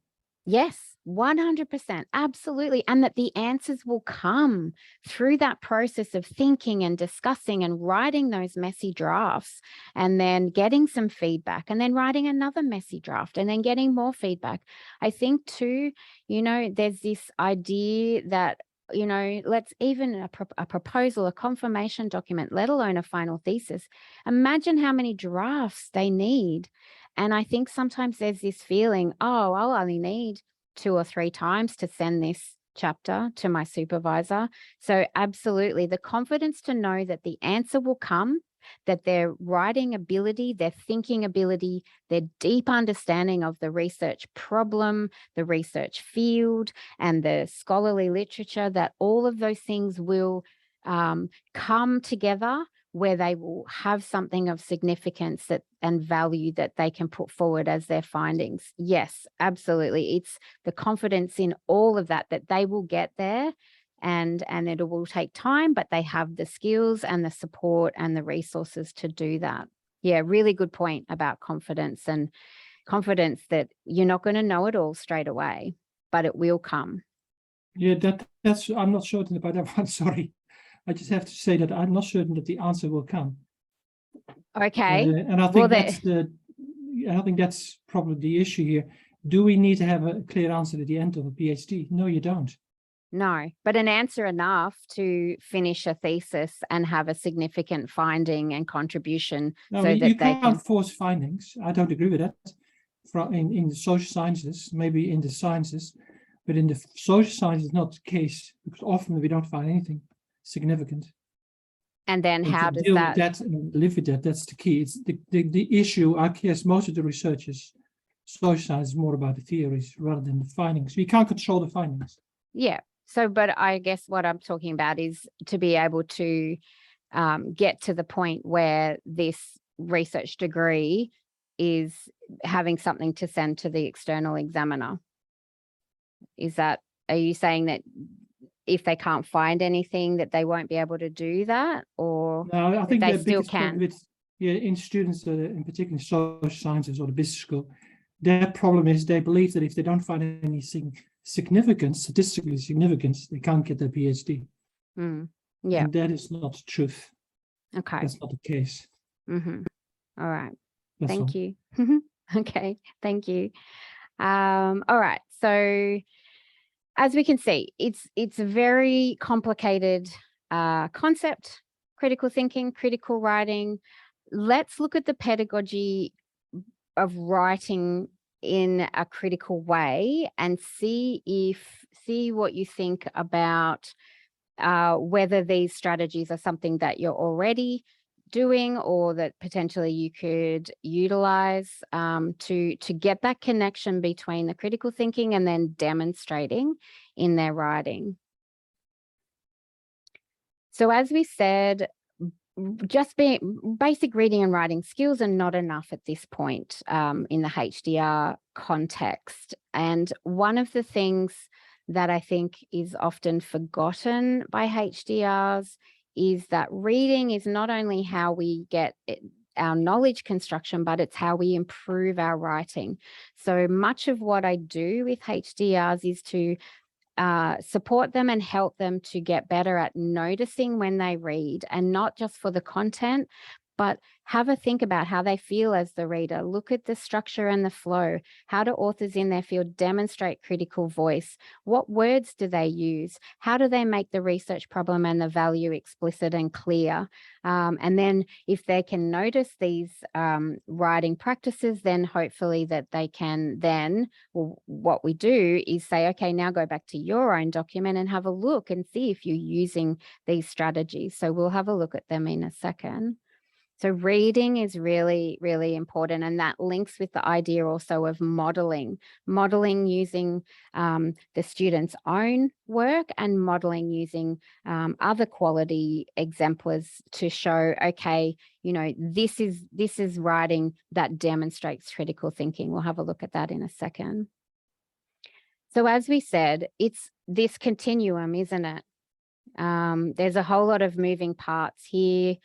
Yes, 100%, absolutely. And that the answers will come through that process of thinking and discussing and writing those messy drafts, and then getting some feedback, and then writing another messy draft, and then getting more feedback. I think too, there's this idea that, let's even a proposal, a confirmation document, let alone a final thesis. Imagine how many drafts they need. And I think sometimes there's this feeling, oh, I'll only need 2 or 3 times to send this chapter to my supervisor. So absolutely, the confidence to know that the answer will come, that their writing ability, their thinking ability, their deep understanding of the research problem, the research field, and the scholarly literature, that all of those things will come together, where they will have something of significance and value that they can put forward as their findings. Yes, absolutely. It's the confidence in all of that they will get there, and it will take time, but they have the skills and the support and the resources to do that. Yeah, really good point about confidence, and confidence that you're not going to know it all straight away, but it will come. Yeah, that's I'm not certain about that one. Sorry. I just have to say that I'm not certain that the answer will come. Okay. And I think I think that's probably the issue here. Do we need to have a clear answer at the end of a PhD? No, you don't. No, but an answer enough to finish a thesis and have a significant finding and contribution. No, so you that they can't can force findings. I don't agree with that. In the social sciences, maybe in the sciences, but in the social sciences, it's not the case, because often we don't find anything significant. And then how does deal that with that and live with that? That's the key. It's the issue. I guess most of the research is social science is more about the theories rather than the findings. We can't control the findings. Yeah. So, but I guess what I'm talking about is to be able to get to the point where this research degree is having something to send to the external examiner. Are you saying that if they can't find anything that they won't be able to do that, or no, I think they the still biggest problem can? in students, in particular social sciences or the business school, their problem is they believe that if they don't find anything significant, statistically significant, they can't get their PhD. Yeah. And that is not the truth. Okay. That's not the case. All right. That's Thank all. you. Okay. Thank you. All right. So as we can see, it's a very complicated concept, critical thinking, critical writing. Let's look at the pedagogy of writing in a critical way and see what you think about whether these strategies are something that you're already doing, or that potentially you could utilize to get that connection between the critical thinking and then demonstrating in their writing. So as we said, just basic reading and writing skills are not enough at this point in the HDR context. And one of the things that I think is often forgotten by HDRs is that reading is not only how we get our knowledge construction, but it's how we improve our writing. So much of what I do with HDRs is to support them and help them to get better at noticing when they read, and not just for the content, but have a think about how they feel as the reader. Look at the structure and the flow. How do authors in their field demonstrate critical voice? What words do they use? How do they make the research problem and the value explicit and clear? And then if they can notice these writing practices, then hopefully that they can then, well, what we do is say, okay, now go back to your own document and have a look and see if you're using these strategies. So we'll have a look at them in a second. So reading is really, really important, and that links with the idea also of modeling using the student's own work, and modeling using other quality exemplars to show, okay, this is writing that demonstrates critical thinking. We'll have a look at that in a second. So as we said, it's this continuum, isn't it? There's a whole lot of moving parts here.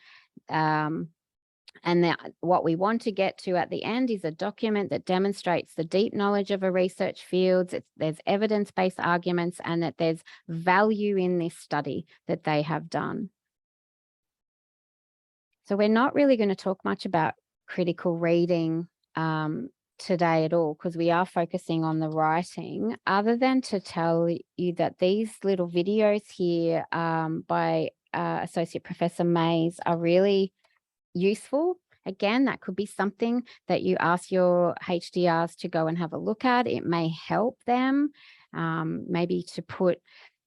And what we want to get to at the end is a document that demonstrates the deep knowledge of a research field, there's evidence-based arguments, and that there's value in this study that they have done. So we're not really going to talk much about critical reading today at all, because we are focusing on the writing, other than to tell you that these little videos here by Associate Professor Mays are really useful. Again, that could be something that you ask your HDRs to go and have a look at. It may help them maybe to put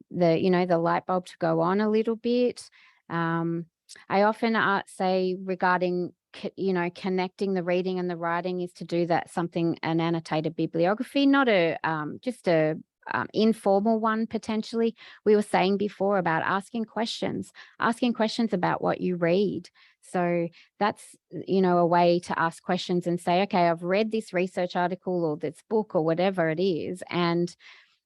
the light bulb to go on a little bit. I often say regarding connecting the reading and the writing is to do that an annotated bibliography, not just a informal one potentially. We were saying before about asking questions about what you read. So that's, a way to ask questions and say, okay, I've read this research article or this book or whatever it is, and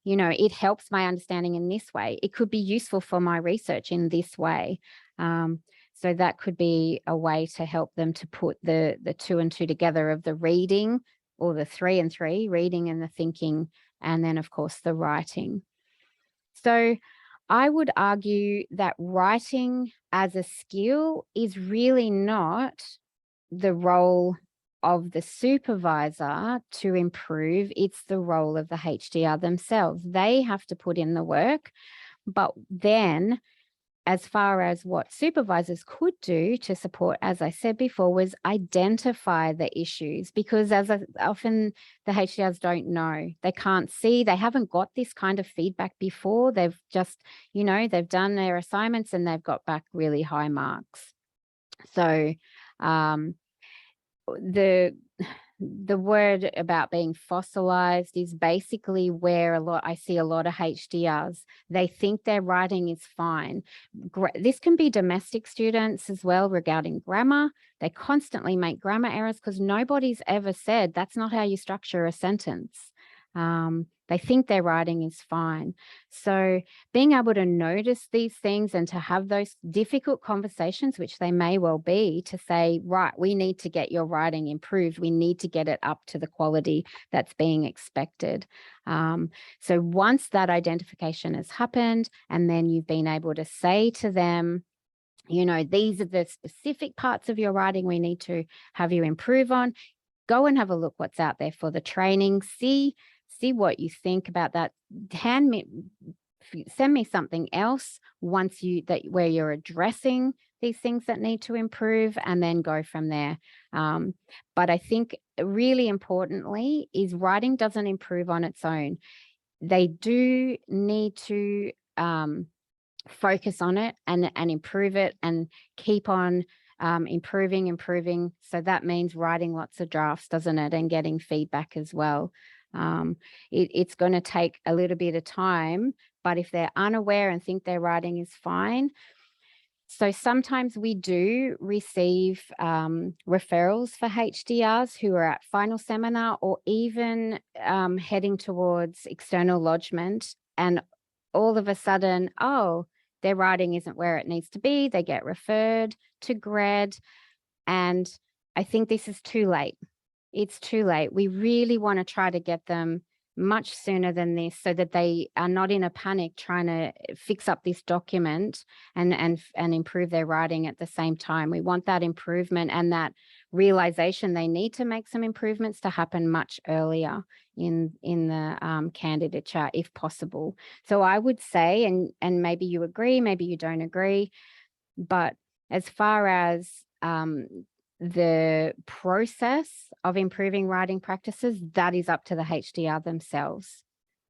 it helps my understanding in this way. It could be useful for my research in this way. So that could be a way to help them to put the 2 and 2 together of the reading, or the 3 and 3, reading and the thinking, and then of course the writing. So I would argue that writing as a skill is really not the role of the supervisor to improve. It's the role of the HDR themselves. They have to put in the work. But then, as far as what supervisors could do to support, as I said before, was identify the issues, because often the HDRs don't know. They can't see. They haven't got this kind of feedback before. They've just, they've done their assignments and they've got back really high marks. So the word about being fossilized is basically where I see a lot of HDRs. They think their writing is fine. This can be domestic students as well regarding grammar. They constantly make grammar errors because nobody's ever said that's not how you structure a sentence. They think their writing is fine. So being able to notice these things and to have those difficult conversations, which they may well be, to say, right, we need to get your writing improved. We need to get it up to the quality that's being expected. So once that identification has happened, and then you've been able to say to them, these are the specific parts of your writing we need to have you improve on. Go and have a look what's out there for the training. See what you think about that. Send me something else where you're addressing these things that need to improve, and then go from there. But I think really importantly is writing doesn't improve on its own. They do need to focus on it and improve it and keep on improving. So that means writing lots of drafts, doesn't it? And getting feedback as well. It's going to take a little bit of time, but if they're unaware and think their writing is fine. So sometimes we do receive referrals for HDRs who are at final seminar, or even heading towards external lodgement, and all of a sudden, their writing isn't where it needs to be. They get referred to GRED, and I think this is too late. It's too late. We really want to try to get them much sooner than this, so that they are not in a panic trying to fix up this document and improve their writing at the same time. We want that improvement and that realization they need to make some improvements to happen much earlier in the candidature, if possible. So I would say, and maybe you agree, maybe you don't agree, but as far as the process of improving writing practices, that is up to the HDR themselves,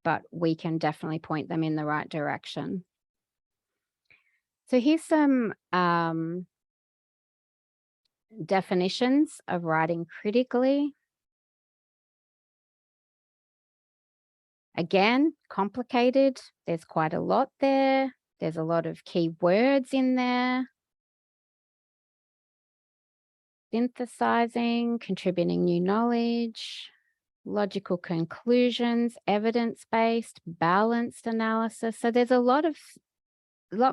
but we can definitely point them in the right direction. So here's some definitions of writing critically. Again, complicated. There's quite a lot there. There's a lot of key words in there. Synthesizing, contributing new knowledge, logical conclusions, evidence-based, balanced analysis. So there's a lot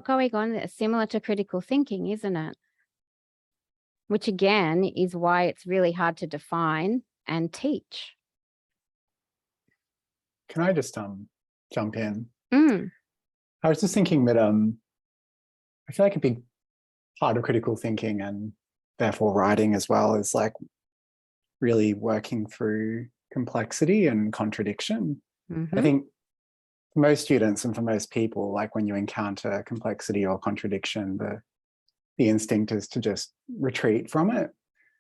going on that's similar to critical thinking, isn't it? which again is why it's really hard to define and teach. Can I just jump in? I was just thinking that I feel like a big part of critical thinking, and therefore writing as well, is like really working through complexity and contradiction. I think for most students and for most people, like when you encounter complexity or contradiction, the instinct is to just retreat from it.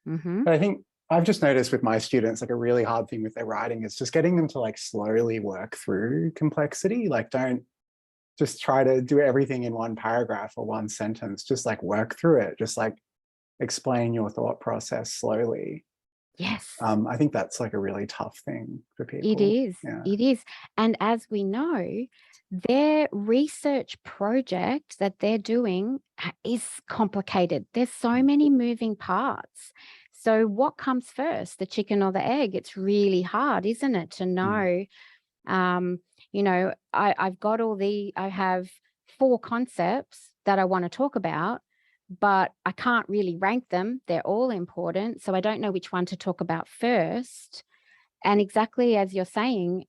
But I think I've just noticed with my students, like a really hard thing with their writing is just getting them to like slowly work through complexity. Like don't just try to do everything in one paragraph or one sentence, just like work through it, just like explain your thought process slowly. Yes. I think that's like a really tough thing for people. It is. Yeah. It is. And as we know, their research project that they're doing is complicated. There's so many moving parts. So what comes first, the chicken or the egg? It's really hard, isn't it, to know, you know, I have 4 concepts that I want to talk about, but I can't really rank them. They're all important. So I don't know which one to talk about first. And exactly as you're saying,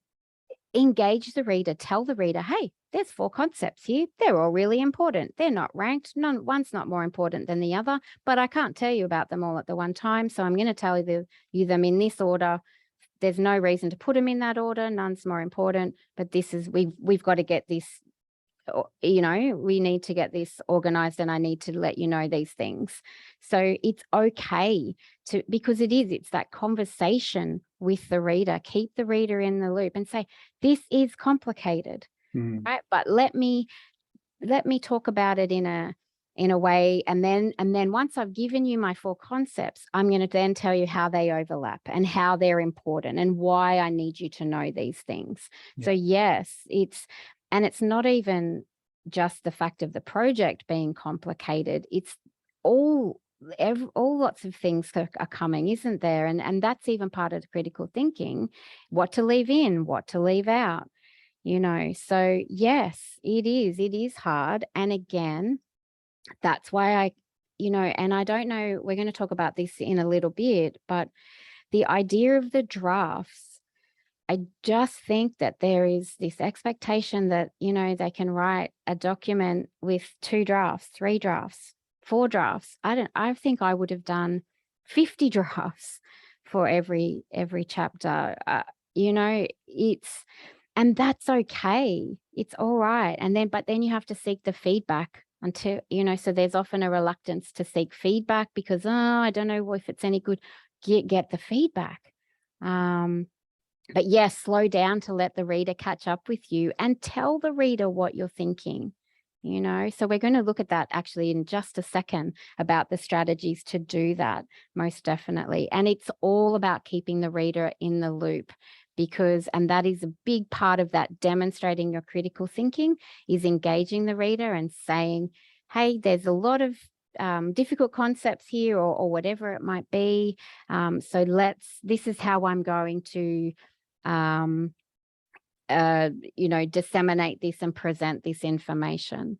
engage the reader, tell the reader, hey, there's 4 concepts here. They're all really important. They're not ranked. One's not more important than the other, but I can't tell you about them all at the one time. So I'm going to tell you them in this order. There's no reason to put them in that order. None's more important, but this is, we've got to get this, you know, we need to get this organized, and I need to let you know these things. So it's okay to, because it's that conversation with the reader. Keep the reader in the loop and say, this is complicated, right? But let me talk about it in a way, and then once I've given you my 4 concepts, I'm going to then tell you how they overlap and how they're important and why I need you to know these things. So yes, it's not even just the fact of the project being complicated. It's all lots of things are coming, isn't there? And that's even part of the critical thinking, what to leave in, what to leave out, you know. So yes, it is hard. And again, that's why you know, and I don't know, we're going to talk about this in a little bit, but the idea of the drafts, I just think that there is this expectation that, you know, they can write a document with 2 drafts, 3 drafts, 4 drafts. I think I would have done 50 drafts for every chapter. You know, and that's okay. It's all right. But then you have to seek the feedback until, you know, so there's often a reluctance to seek feedback because, I don't know if it's any good. Get the feedback. But yes, slow down to let the reader catch up with you and tell the reader what you're thinking, you know. So we're going to look at that actually in just a second, about the strategies to do that, most definitely. And it's all about keeping the reader in the loop, and that is a big part of that, demonstrating your critical thinking, is engaging the reader and saying, hey, there's a lot of difficult concepts here, or whatever it might be. So this is how I'm going to you know, disseminate this and present this information.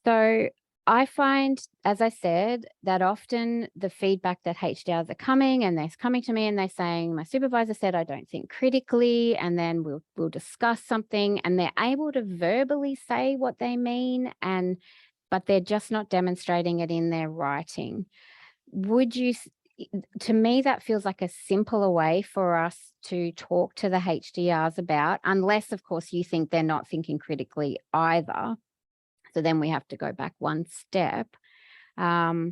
So I find, as I said, that often the feedback that HDRs are coming, and they're coming to me and they're saying, my supervisor said I don't think critically, and then we'll discuss something, and they're able to verbally say what they mean, but they're just not demonstrating it in their writing. To me, that feels like a simpler way for us to talk to the HDRs about, unless, of course, you think they're not thinking critically either. So then we have to go back one step. But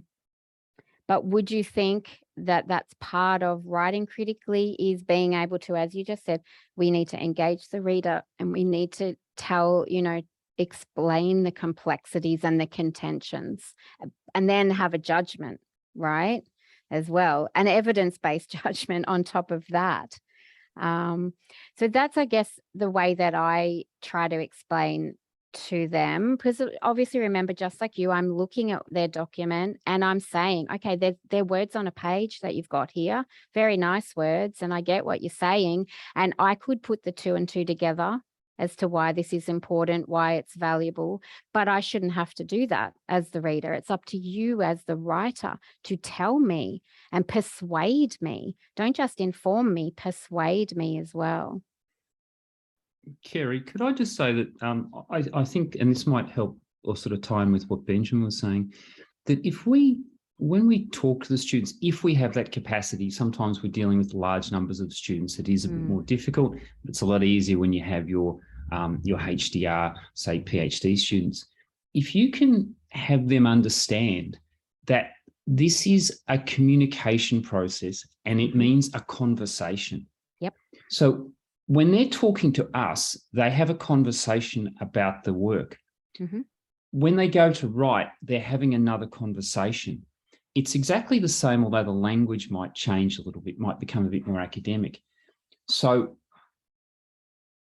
would you think that that's part of writing critically, is being able to, as you just said, we need to engage the reader, and we need to tell, you know, explain the complexities and the contentions, and then have a judgment, right? As well, an evidence-based judgment on top of that. So that's, I guess, the way that I try to explain to them, because obviously, remember, just like you, I'm looking at their document and I'm saying, okay, they're words on a page that you've got here, very nice words, and I get what you're saying, and I could put the 2 and 2 together as to why this is important, why it's valuable, but I shouldn't have to do that as the reader. It's up to you as the writer to tell me and persuade me. Don't just inform me, persuade me as well. Kerry, could I just say that I think, and this might help or sort of tie in with what Benjamin was saying, that when we talk to the students, if we have that capacity, sometimes we're dealing with large numbers of students. It is a bit more difficult. It's a lot easier when you have your HDR, say, PhD students. If you can have them understand that this is a communication process and it means a conversation. Yep. So when they're talking to us, they have a conversation about the work. When they go to write, they're having another conversation. It's exactly the same, although the language might change a little bit, might become a bit more academic. So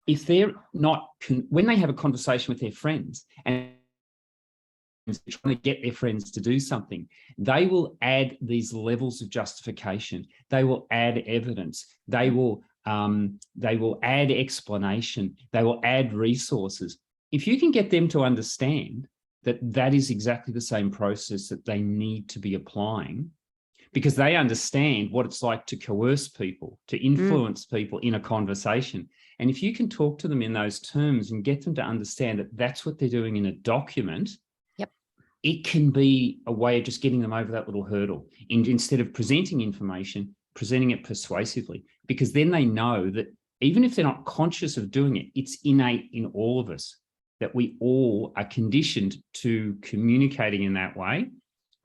if they're not, when they have a conversation with their friends and trying to get their friends to do something, they will add these levels of justification. They will add evidence. They will add explanation. They will add resources. If you can get them to understand that that is exactly the same process that they need to be applying, because they understand what it's like to coerce people, to influence people in a conversation. And if you can talk to them in those terms and get them to understand that that's what they're doing in a document, it can be a way of just getting them over that little hurdle. And instead of presenting information, presenting it persuasively, because then they know that even if they're not conscious of doing it, it's innate in all of us, that we all are conditioned to communicating in that way.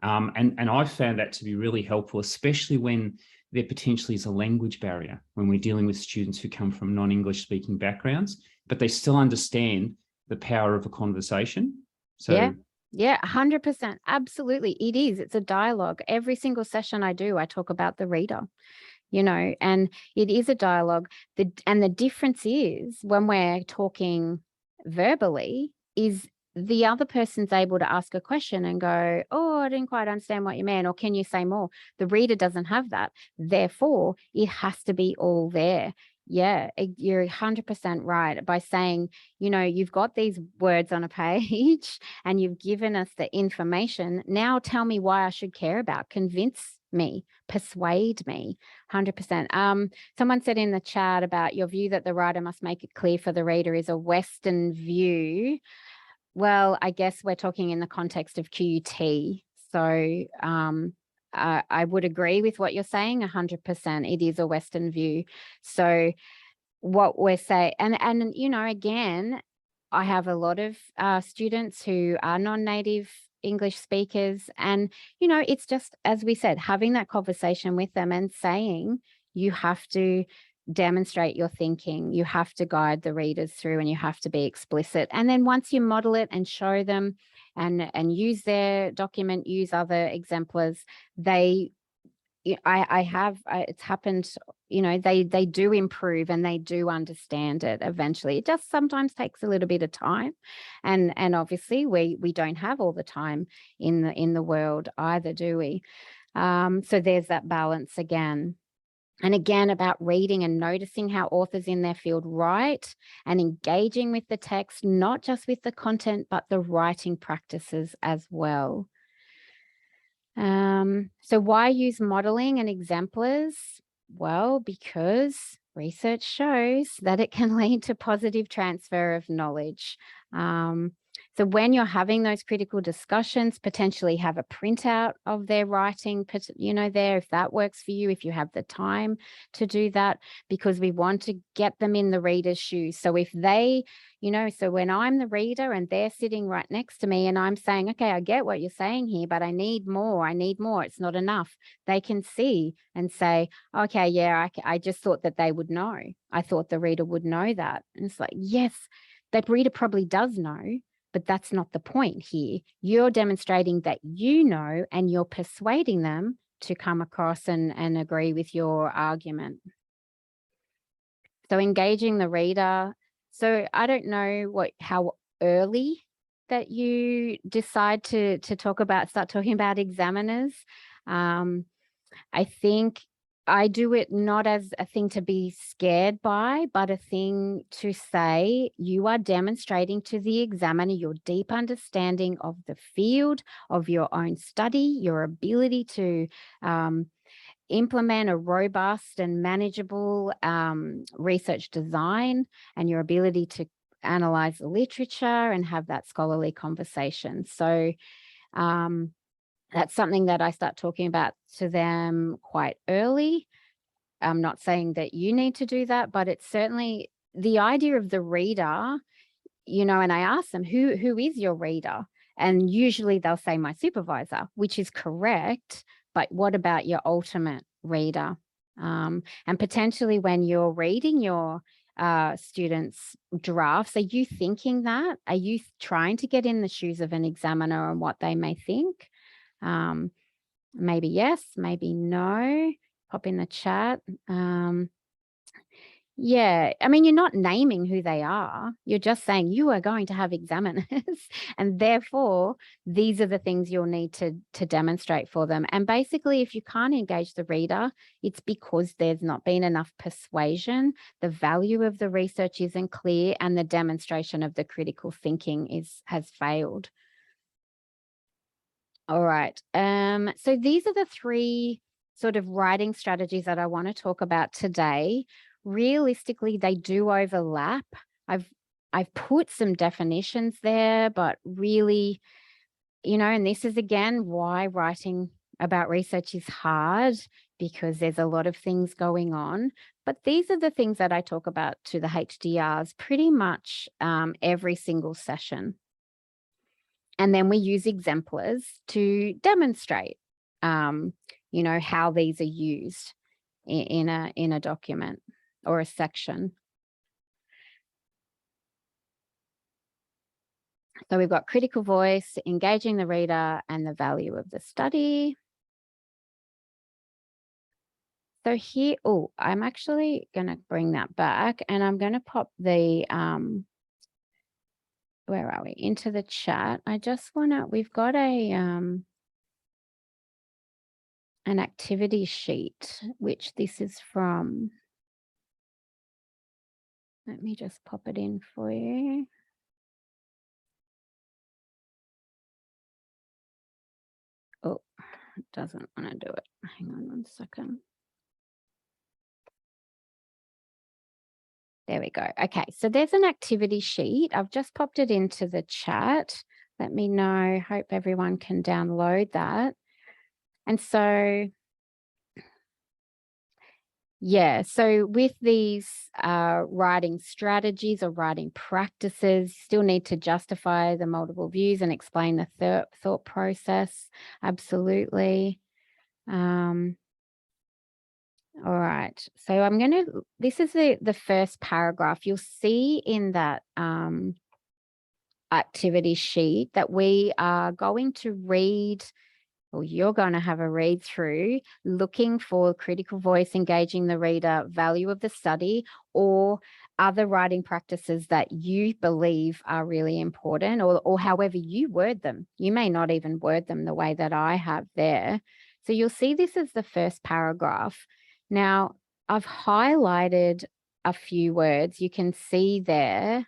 And I've found that to be really helpful, especially when there potentially is a language barrier, when we're dealing with students who come from non-English speaking backgrounds, but they still understand the power of a conversation. So yeah, 100%. Absolutely. It is. It's a dialogue. Every single session I do, I talk about the reader, and it is a dialogue. And the difference is when we're talking verbally is the other person's able to ask a question and go, oh, I didn't quite understand what you meant, or can you say more? The reader doesn't have that. Therefore, it has to be all there. Yeah, you're 100% right by saying, you've got these words on a page and you've given us the information. Now tell me why I should care about, convince me, persuade me. 100%. Someone said in the chat about your view that the writer must make it clear for the reader is a Western view. Well, I guess we're talking in the context of QUT. So I would agree with what you're saying 100%. It is a Western view. So what we're saying, and again, I have a lot of students who are non-native English speakers, and it's just, as we said, having that conversation with them and saying you have to demonstrate your thinking, you have to guide the readers through, and you have to be explicit. And then once you model it and show them and use their document, use other exemplars, it's happened, they do improve and they do understand it eventually. It just sometimes takes a little bit of time. And obviously we don't have all the time in the world either, do we? So there's that balance again. And again, about reading and noticing how authors in their field write and engaging with the text, not just with the content, but the writing practices as well. So why use modeling and exemplars? Well, because research shows that it can lead to positive transfer of knowledge. So when you're having those critical discussions, potentially have a printout of their writing, there, if that works for you, if you have the time to do that, because we want to get them in the reader's shoes. So if they, so when I'm the reader and they're sitting right next to me and I'm saying, okay, I get what you're saying here, but I need more. It's not enough. They can see and say, okay, yeah, I just thought that they would know. I thought the reader would know that. And it's like, yes, that reader probably does know, but that's not the point here. You're demonstrating that you know, and you're persuading them to come across and agree with your argument. So engaging the reader. So I don't know how early that you decide to start talking about examiners. I think I do it not as a thing to be scared by, but a thing to say you are demonstrating to the examiner your deep understanding of the field, of your own study, your ability to implement a robust and manageable research design, and your ability to analyze the literature and have that scholarly conversation. So that's something that I start talking about to them quite early. I'm not saying that you need to do that, but it's certainly the idea of the reader, you know, and I ask them, who is your reader? And usually they'll say my supervisor, which is correct. But what about your ultimate reader? And potentially when you're reading your students' drafts, are you thinking that? Are you trying to get in the shoes of an examiner on what they may think? Maybe yes, maybe no. Pop in the chat. Yeah, I mean, you're not naming who they are. You're just saying you are going to have examiners and therefore these are the things you'll need to demonstrate for them. And basically, if you can't engage the reader, it's because there's not been enough persuasion, the value of the research isn't clear, and the demonstration of the critical thinking has failed. All right. So these are the three sort of writing strategies that I want to talk about today. Realistically, they do overlap. I've put some definitions there, but really, you know, and this is again why writing about research is hard, because there's a lot of things going on. But these are the things that I talk about to the HDRs pretty much every single session. And then we use exemplars to demonstrate, you know, how these are used in a document or a section. So we've got critical voice, engaging the reader, and the value of the study. So here, oh, I'm actually going to bring that back, and I'm going to pop the, where are we? Into the chat. I just want to, we've got an activity sheet, which this is from. Let me just pop it in for you. Oh, it doesn't want to do it. Hang on 1 second. There we go. Okay, so there's an activity sheet. I've just popped it into the chat. Let me know. Hope everyone can download that. And so, yeah, so with these writing strategies or writing practices, you still need to justify the multiple views and explain the thought process. Absolutely. All right, so I'm going to, this is the first paragraph. You'll see in that activity sheet that we are going to read, or you're going to have a read through, looking for critical voice, engaging the reader, value of the study, or other writing practices that you believe are really important, or however you word them. You may not even word them the way that I have there. So you'll see this is the first paragraph. Now, I've highlighted a few words. You can see there.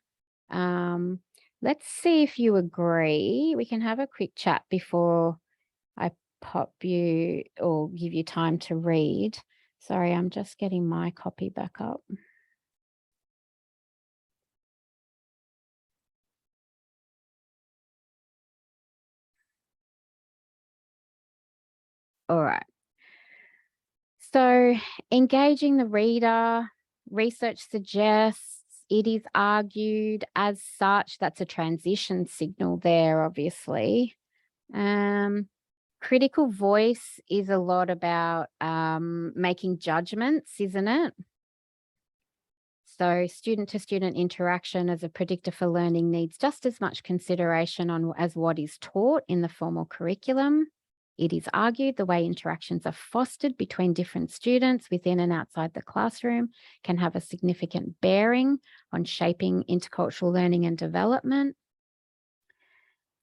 Let's see if you agree. We can have a quick chat before I pop you or give you time to read. Sorry, I'm just getting my copy back up. All right. So engaging the reader, research suggests, it is argued as such. That's a transition signal there, obviously. Critical voice is a lot about making judgments, isn't it? So student-to-student interaction as a predictor for learning needs just as much consideration as what is taught in the formal curriculum. It is argued the way interactions are fostered between different students within and outside the classroom can have a significant bearing on shaping intercultural learning and development.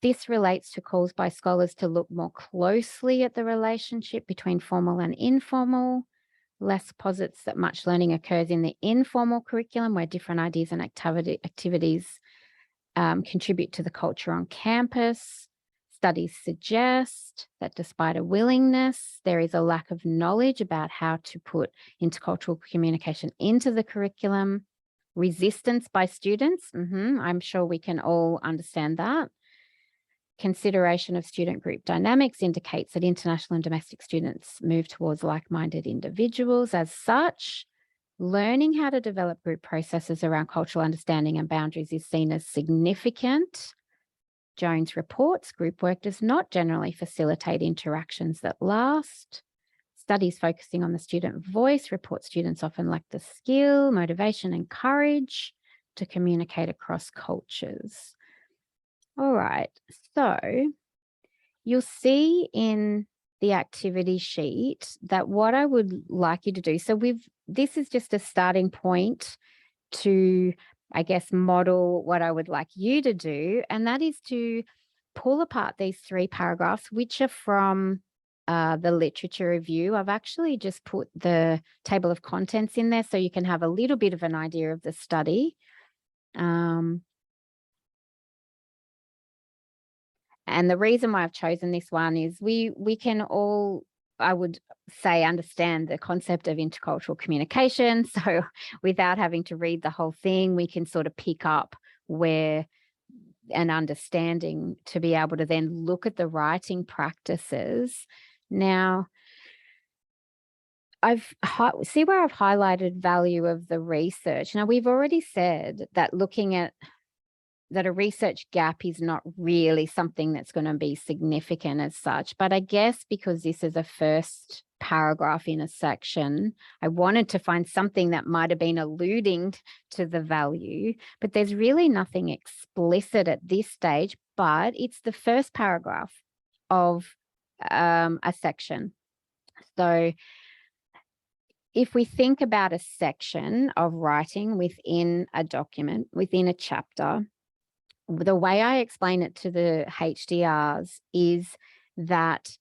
This relates to calls by scholars to look more closely at the relationship between formal and informal Les posits that much learning occurs in the informal curriculum where different ideas and activities contribute to the culture on campus. Studies suggest that despite a willingness, there is a lack of knowledge about how to put intercultural communication into the curriculum. Resistance by students, I'm sure we can all understand that. Consideration of student group dynamics indicates that international and domestic students move towards like-minded individuals. As such, learning how to develop group processes around cultural understanding and boundaries is seen as significant. Jones reports group work does not generally facilitate interactions that last. Studies focusing on the student voice report students often lack the skill, motivation, and courage to communicate across cultures. All right, so you'll see in the activity sheet that what I would like you to do, so this is just a starting point to, I guess, model what I would like you to do, and that is to pull apart these 3 paragraphs, which are from the literature review. I've actually just put the table of contents in there so you can have a little bit of an idea of the study. And the reason why I've chosen this one is we can all, I would say, understand the concept of intercultural communication. So without having to read the whole thing, we can sort of pick up where an understanding to be able to then look at the writing practices. Now, see where I've highlighted value of the research. Now, we've already said that looking at that a research gap is not really something that's going to be significant as such. But I guess because this is a first paragraph in a section, I wanted to find something that might have been alluding to the value, but there's really nothing explicit at this stage, but it's the first paragraph of a section. So if we think about a section of writing within a document, within a chapter, the way I explain it to the HDRs is that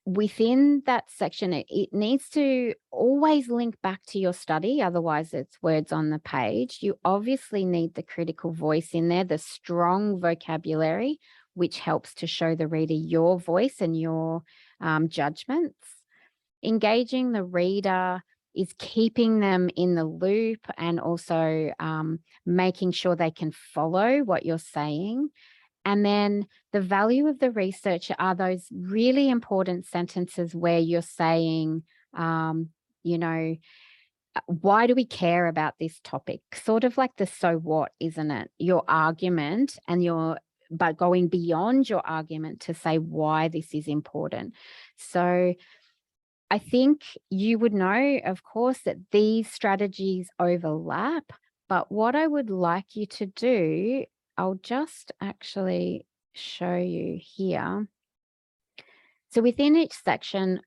within that section, it needs to always link back to your study. Otherwise, it's words on the page. You obviously need the critical voice in there, the strong vocabulary, which helps to show the reader your voice and your judgments. Engaging the reader is keeping them in the loop and also making sure they can follow what you're saying. And then the value of the research are those really important sentences where you're saying, you know, why do we care about this topic? Sort of like the so what, isn't it? Your argument but going beyond your argument to say why this is important. So I think you would know, of course, that these strategies overlap, but what I would like you to do, I'll just actually show you here. So within each section,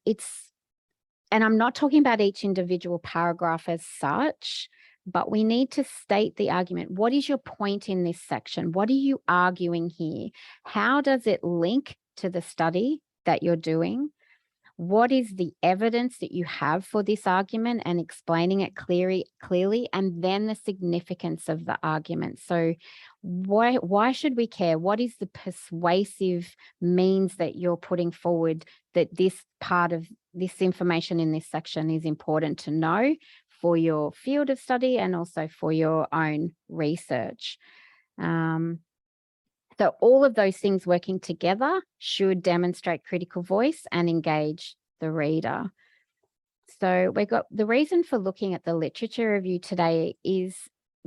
and I'm not talking about each individual paragraph as such, but we need to state the argument. What is your point in this section? What are you arguing here? How does it link to the study that you're doing? What is the evidence that you have for this argument and explaining it clearly, and then the significance of the argument. So why should we care? What is the persuasive means that you're putting forward that this part of this information in this section is important to know for your field of study and also for your own research? So all of those things working together should demonstrate critical voice and engage the reader. So the reason for looking at the literature review today is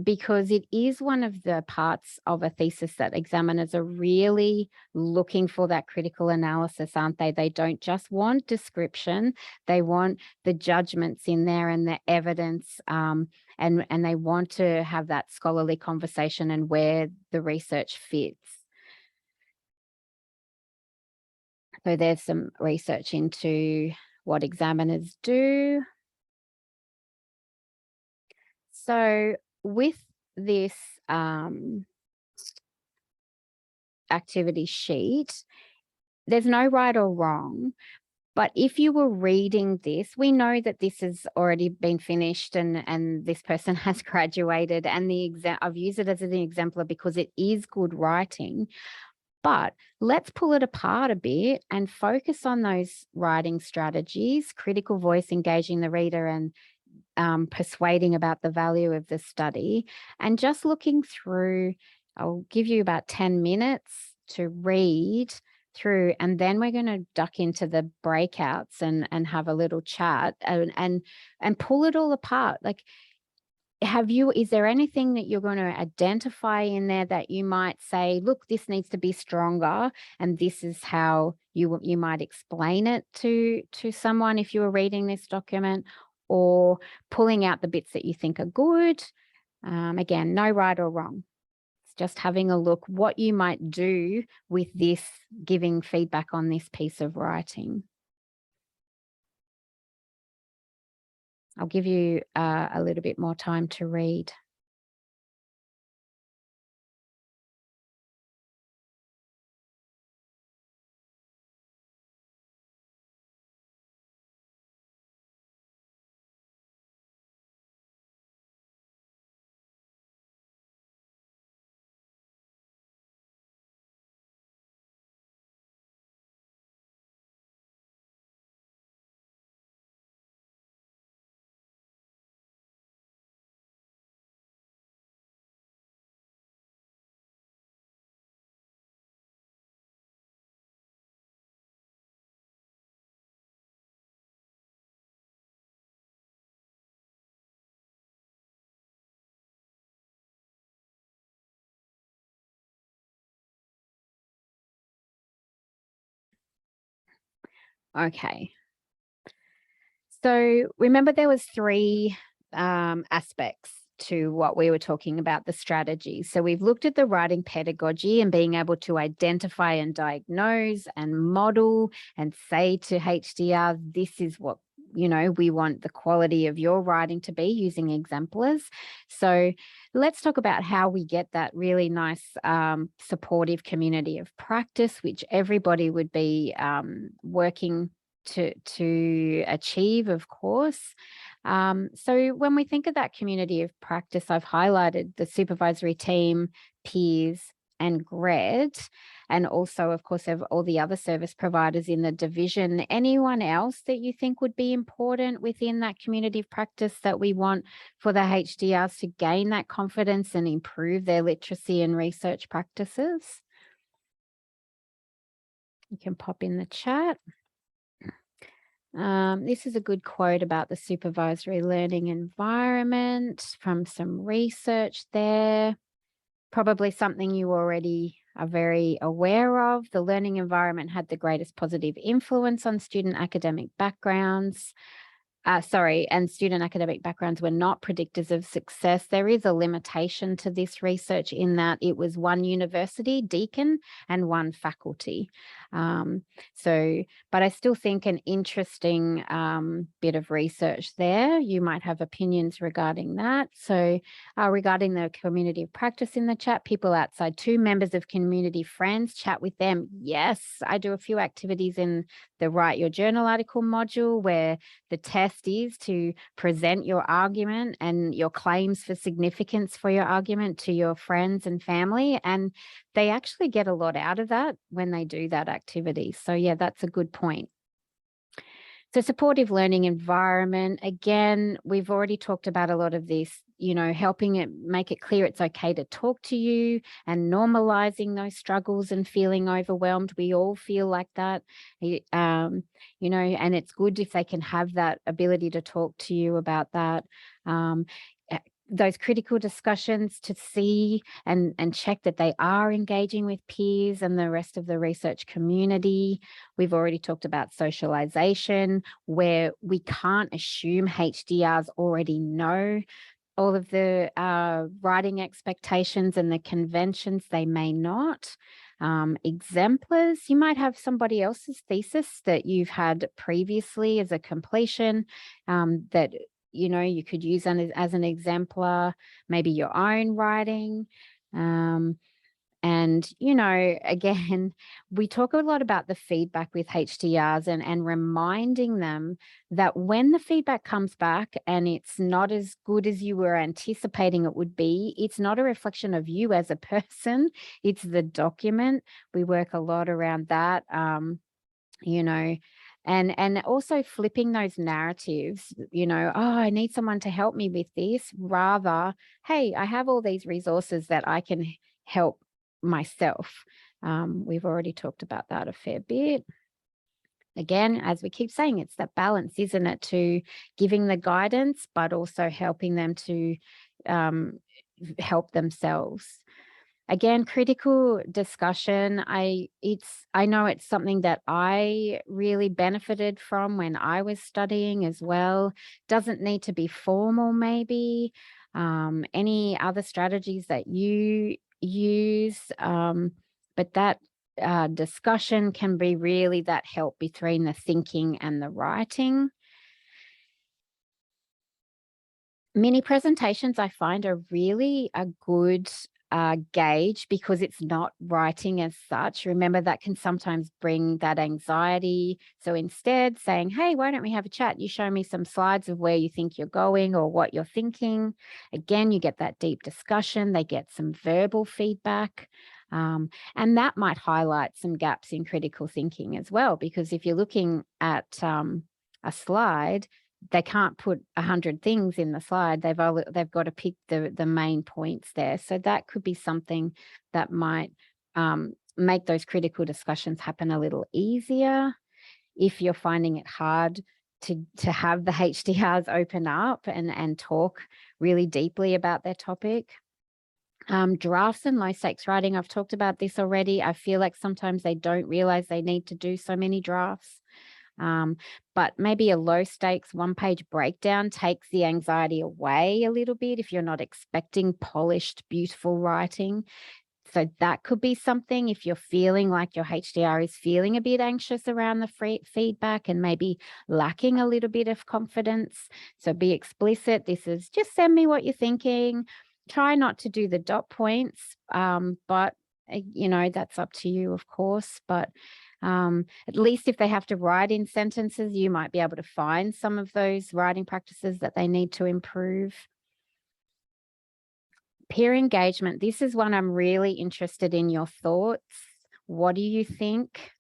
because it is one of the parts of a thesis that examiners are really looking for, that critical analysis, aren't they? They don't just want description, they want the judgments in there and the evidence, and they want to have that scholarly conversation and where the research fits. So there's some research into what examiners do. So with this activity sheet, there's no right or wrong, But if you were reading this, we know that this has already been finished and this person has graduated, and I've used it as an exemplar because it is good writing. But let's pull it apart a bit and focus on those writing strategies, critical voice, engaging the reader, and persuading about the value of the study, and just looking through. I'll give you about 10 minutes to read through, and then we're going to duck into the breakouts and have a little chat and pull it all apart. Like, is there anything that you're going to identify in there that you might say, look, this needs to be stronger, and this is how you might explain it to someone if you were reading this document, or pulling out the bits that you think are good? Again, no right or wrong. It's just having a look what you might do with this, giving feedback on this piece of writing. I'll give you a little bit more time to read. Okay. So remember, there was 3 aspects to what we were talking about, the strategy. So we've looked at the writing pedagogy and being able to identify and diagnose and model and say to HDR, this is what, we want the quality of your writing to be, using exemplars. So let's talk about how we get that really nice supportive community of practice, which everybody would be working to achieve, of course. So when we think of that community of practice, I've highlighted the supervisory team, peers, and GRED, and also, of course, of all the other service providers in the division. Anyone else that you think would be important within that community of practice that we want for the HDRs to gain that confidence and improve their literacy and research practices? You can pop in the chat. This is a good quote about the supervisory learning environment from some research there. Probably something you already are very aware of. The learning environment had the greatest positive influence on student academic backgrounds. And student academic backgrounds were not predictors of success. There is a limitation to this research in that it was one university, Deakin, and one faculty. But I still think an interesting bit of research there. You might have opinions regarding that. So regarding the community of practice in the chat, people outside 2 members of community friends, chat with them. Yes, I do a few activities in the Write Your Journal article module where the test is to present your argument and your claims for significance for your argument to your friends and family. And they actually get a lot out of that when they do that activity. So yeah, that's a good point. So supportive learning environment, again, we've already talked about a lot of this, helping it make it clear it's okay to talk to you and normalizing those struggles and feeling overwhelmed. We all feel like that, and it's good if they can have that ability to talk to you about that. Those critical discussions to see and check that they are engaging with peers and the rest of the research community. We've already talked about socialization, where we can't assume HDRs already know all of the writing expectations and the conventions. They may not. Exemplars, you might have somebody else's thesis that you've had previously as a completion that you could use as an exemplar, maybe your own writing. And, you know, again, we talk a lot about the feedback with HDRs and reminding them that when the feedback comes back and it's not as good as you were anticipating it would be, it's not a reflection of you as a person, it's the document. We work a lot around that, you know, and also flipping those narratives, you know, oh, I need someone to help me with this, rather, hey, I have all these resources that I can help myself. We've already talked about that a fair bit. Again, as we keep saying, it's that balance, isn't it, to giving the guidance, but also helping them to help themselves. Again, critical discussion. I know it's something that I really benefited from when I was studying as well. Doesn't need to be formal, maybe. Any other strategies that you use, but that discussion can be really that help between the thinking and the writing. Mini presentations, I find, are really a good gauge, because it's not writing as such. Remember, that can sometimes bring that anxiety. So instead saying, hey, why don't we have a chat? You show me some slides of where you think you're going or what you're thinking. Again, you get that deep discussion. They get some verbal feedback. And that might highlight some gaps in critical thinking as well, because if you're looking at a slide, they can't put 100 things in the slide. They've got to pick the main points there. So that could be something that might make those critical discussions happen a little easier. If you're finding it hard to have the HDRs open up and talk really deeply about their topic. Drafts and low stakes writing, I've talked about this already. I feel like sometimes they don't realize they need to do so many drafts. But maybe a low stakes 1-page breakdown takes the anxiety away a little bit if you're not expecting polished, beautiful writing. So that could be something if you're feeling like your HDR is feeling a bit anxious around the feedback and maybe lacking a little bit of confidence. So be explicit. This is just send me what you're thinking. Try not to do the dot points, but you know, that's up to you, of course. But at least if they have to write in sentences, you might be able to find some of those writing practices that they need to improve. Peer engagement. This is one I'm really interested in your thoughts. What do you think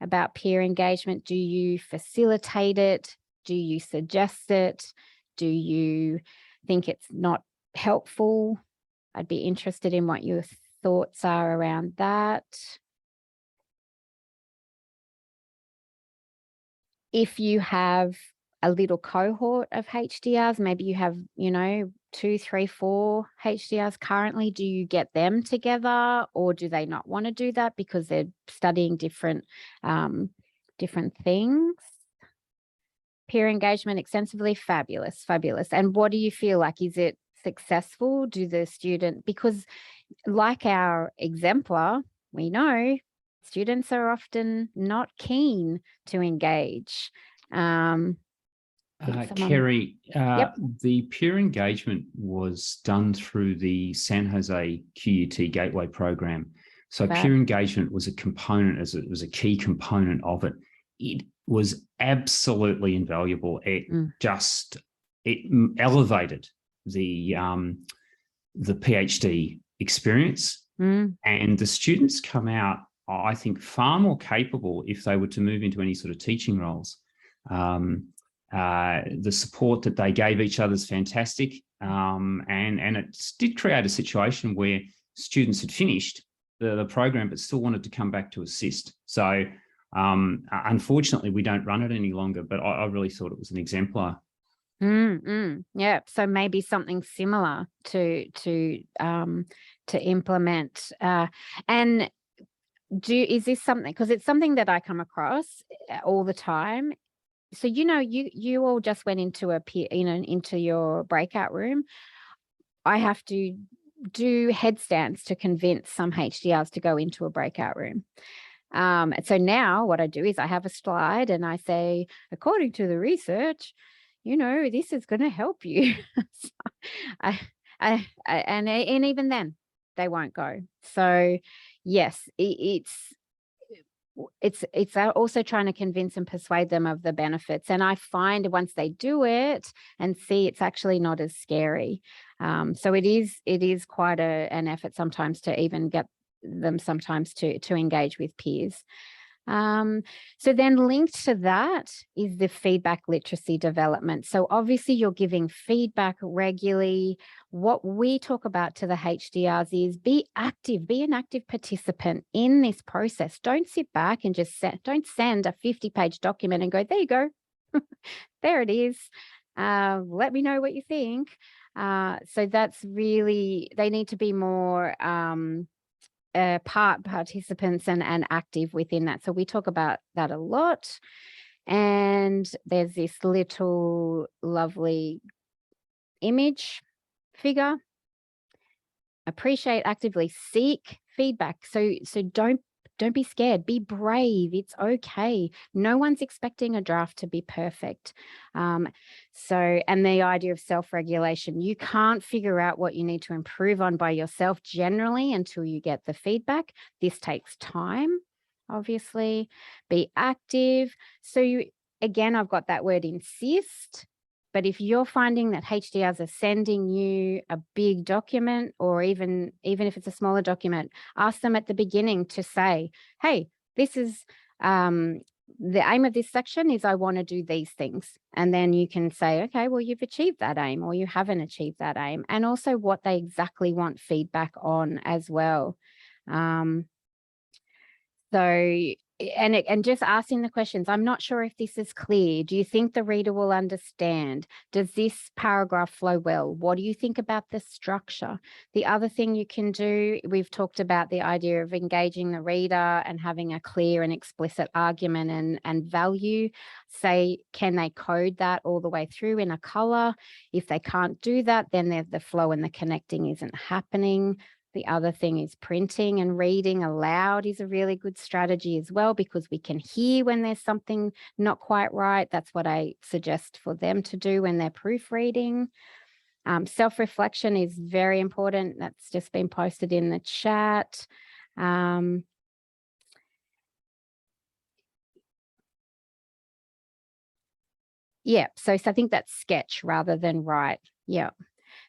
about peer engagement? Do you facilitate it? Do you suggest it? Do you think it's not helpful? I'd be interested in what your thoughts are around that. If you have a little cohort of HDRs, maybe you have, you know, 2, 3, 4 HDRs currently, do you get them together, or do they not want to do that because they're studying different things? Peer engagement extensively, fabulous. And what do you feel like? Is it successful? Do the student, because like our exemplar, we know students are often not keen to engage. Kerry, Yep. The peer engagement was done through the San Jose QUT Gateway program. So peer engagement was a component, it was a key component of it. It was absolutely invaluable. It elevated the PhD experience, and the students come out, I think, far more capable if they were to move into any sort of teaching roles. The support that they gave each other is fantastic, and it did create a situation where students had finished the program but still wanted to come back to assist. So unfortunately, we don't run it any longer, but I really thought it was an exemplar. Yeah, so maybe something similar to implement. And is this something, because it's something that I come across all the time. So, you know, you all just went into into your breakout room. I have to do headstands to convince some HDRs to go into a breakout room. So now what I do is I have a slide and I say, according to the research, you know, this is going to help you. And even then, they won't go. So yes, it's also trying to convince and persuade them of the benefits. And I find once they do it and see, it's actually not as scary. So it is quite an effort sometimes to even get them sometimes to engage with peers. So then linked to that is the feedback literacy development. So obviously you're giving feedback regularly. What we talk about to the HDRs is be active, be an active participant in this process. Don't sit back and just don't send a 50-page document and go, there you go, there it is. Let me know what you think. So that's really, they need to be more participants and active within that. So we talk about that a lot. And there's this little lovely image figure. Appreciate, actively seek feedback. So don't be scared. Be brave. It's okay. No one's expecting a draft to be perfect. And the idea of self-regulation, you can't figure out what you need to improve on by yourself generally until you get the feedback. This takes time, obviously. Be active. So again, I've got that word insist. But if you're finding that HDRs are sending you a big document, or even if it's a smaller document, ask them at the beginning to say, hey, this is the aim of this section is I want to do these things. And then you can say, okay, well, you've achieved that aim or you haven't achieved that aim. And also what they exactly want feedback on as well. And just asking the questions, I'm not sure if this is clear. Do you think the reader will understand? Does this paragraph flow well? What do you think about the structure? The other thing you can do, we've talked about the idea of engaging the reader and having a clear and explicit argument and value. Say, can they code that all the way through in a color? If they can't do that, then the flow and the connecting isn't happening. The other thing is printing and reading aloud is a really good strategy as well, because we can hear when there's something not quite right. That's what I suggest for them to do when they're proofreading. Self-reflection is very important. That's just been posted in the chat. Yeah, so I think that's sketch rather than write. Yeah.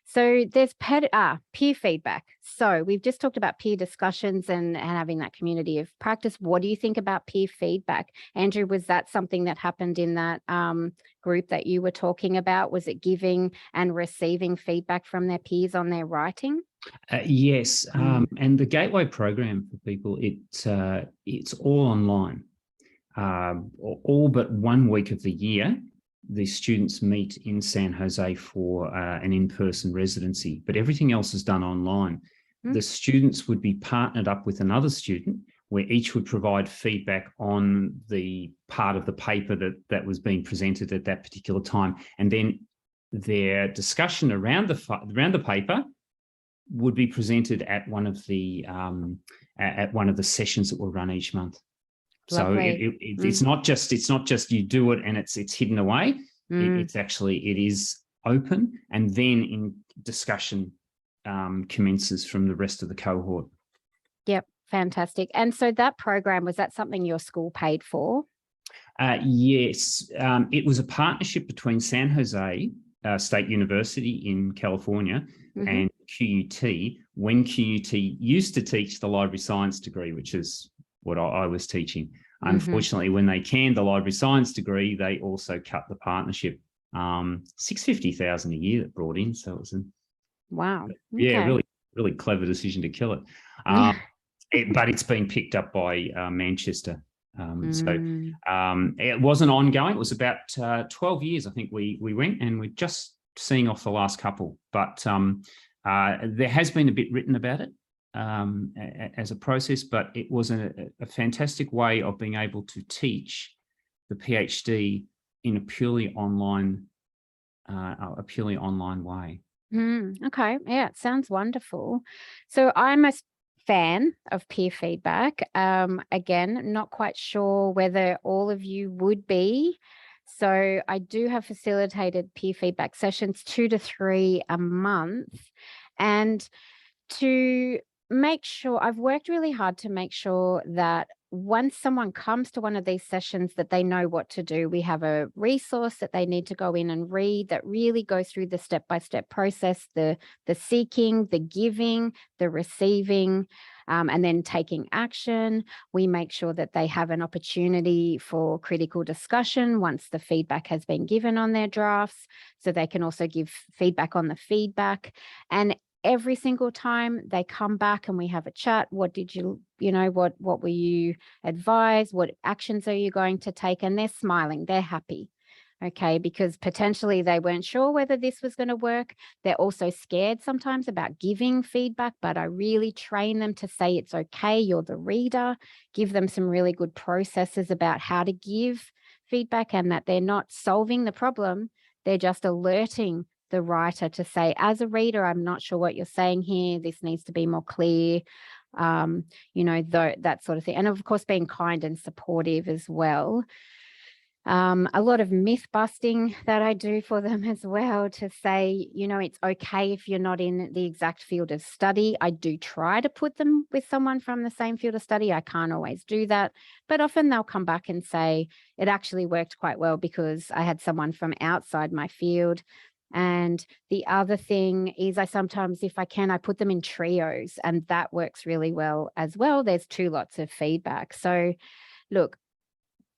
So there's peer feedback. So we've just talked about peer discussions and having that community of practice. What do you think about peer feedback? Andrew, was that something that happened in that group that you were talking about? Was it giving and receiving feedback from their peers on their writing? Yes, and the Gateway program for people, it's all online. All but 1 week of the year, the students meet in San Jose for an in-person residency, but everything else is done online. The students would be partnered up with another student where each would provide feedback on the part of the paper that was being presented at that particular time. And then their discussion around the paper would be presented at one of the sessions that were run each month. Lovely. So it's not just you do it and it's hidden away. It is open, and then in discussion commences from the rest of the cohort. Yep, fantastic. And so that program, was that something your school paid for? Yes, it was a partnership between San Jose State University in California and QUT, when QUT used to teach the library science degree, which is what I was teaching. Unfortunately, when they canned the library science degree, they also cut the partnership. $650,000 a year that brought in, so it was wow. Yeah, really clever decision to kill it. But it's been picked up by Manchester. So it wasn't ongoing. It was about 12 years, I think we went, and we're just seeing off the last couple. But there has been a bit written about it as a process, but it was a fantastic way of being able to teach the PhD in a purely online way. Okay, yeah, it sounds wonderful. So I'm a fan of peer feedback. Again, not quite sure whether all of you would be. So I do have facilitated peer feedback sessions, 2 to 3 a month, and to make sure, I've worked really hard to make sure that once someone comes to one of these sessions that they know what to do. We have a resource that they need to go in and read that really goes through the step-by-step process, the seeking, the giving, the receiving, and then taking action. We make sure that they have an opportunity for critical discussion once the feedback has been given on their drafts, so they can also give feedback on the feedback. And every single time they come back and we have a chat, what did you, what were you advised? What actions are you going to take? And they're smiling, they're happy. Okay, because potentially they weren't sure whether this was going to work. They're also scared sometimes about giving feedback, but I really train them to say it's okay, you're the reader, give them some really good processes about how to give feedback, and that they're not solving the problem, they're just alerting the writer to say, as a reader, I'm not sure what you're saying here, this needs to be more clear, that sort of thing. And of course, being kind and supportive as well. A lot of myth busting that I do for them as well, to say, it's okay if you're not in the exact field of study. I do try to put them with someone from the same field of study. I can't always do that, but often they'll come back and say, it actually worked quite well because I had someone from outside my field. And the other thing is, I sometimes, if I can, I put them in trios, and that works really well as well. There's 2 lots of feedback. So look,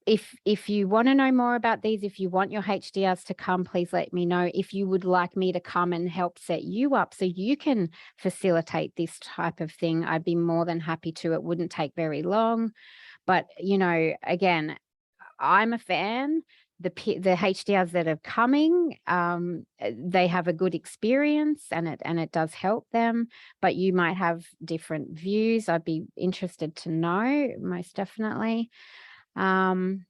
if you want to know more about these, if you want your HDRs to come, please let me know. If you would like me to come and help set you up so you can facilitate this type of thing, I'd be more than happy to. It wouldn't take very long. But, again, I'm a fan. The HDRs that are coming, they have a good experience, and it does help them, but you might have different views. I'd be interested to know, most definitely. On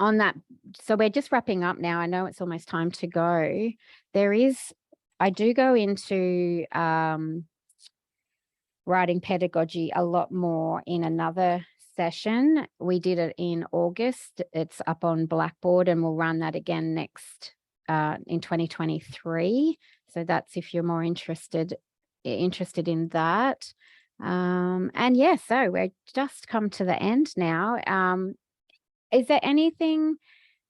that, so we're just wrapping up now. I know it's almost time to go. I do go into writing pedagogy a lot more in another session. We did it in August. It's up on Blackboard, and we'll run that again next in 2023. So that's if you're more interested in that. And yeah, so we're just come to the end now. Is there anything,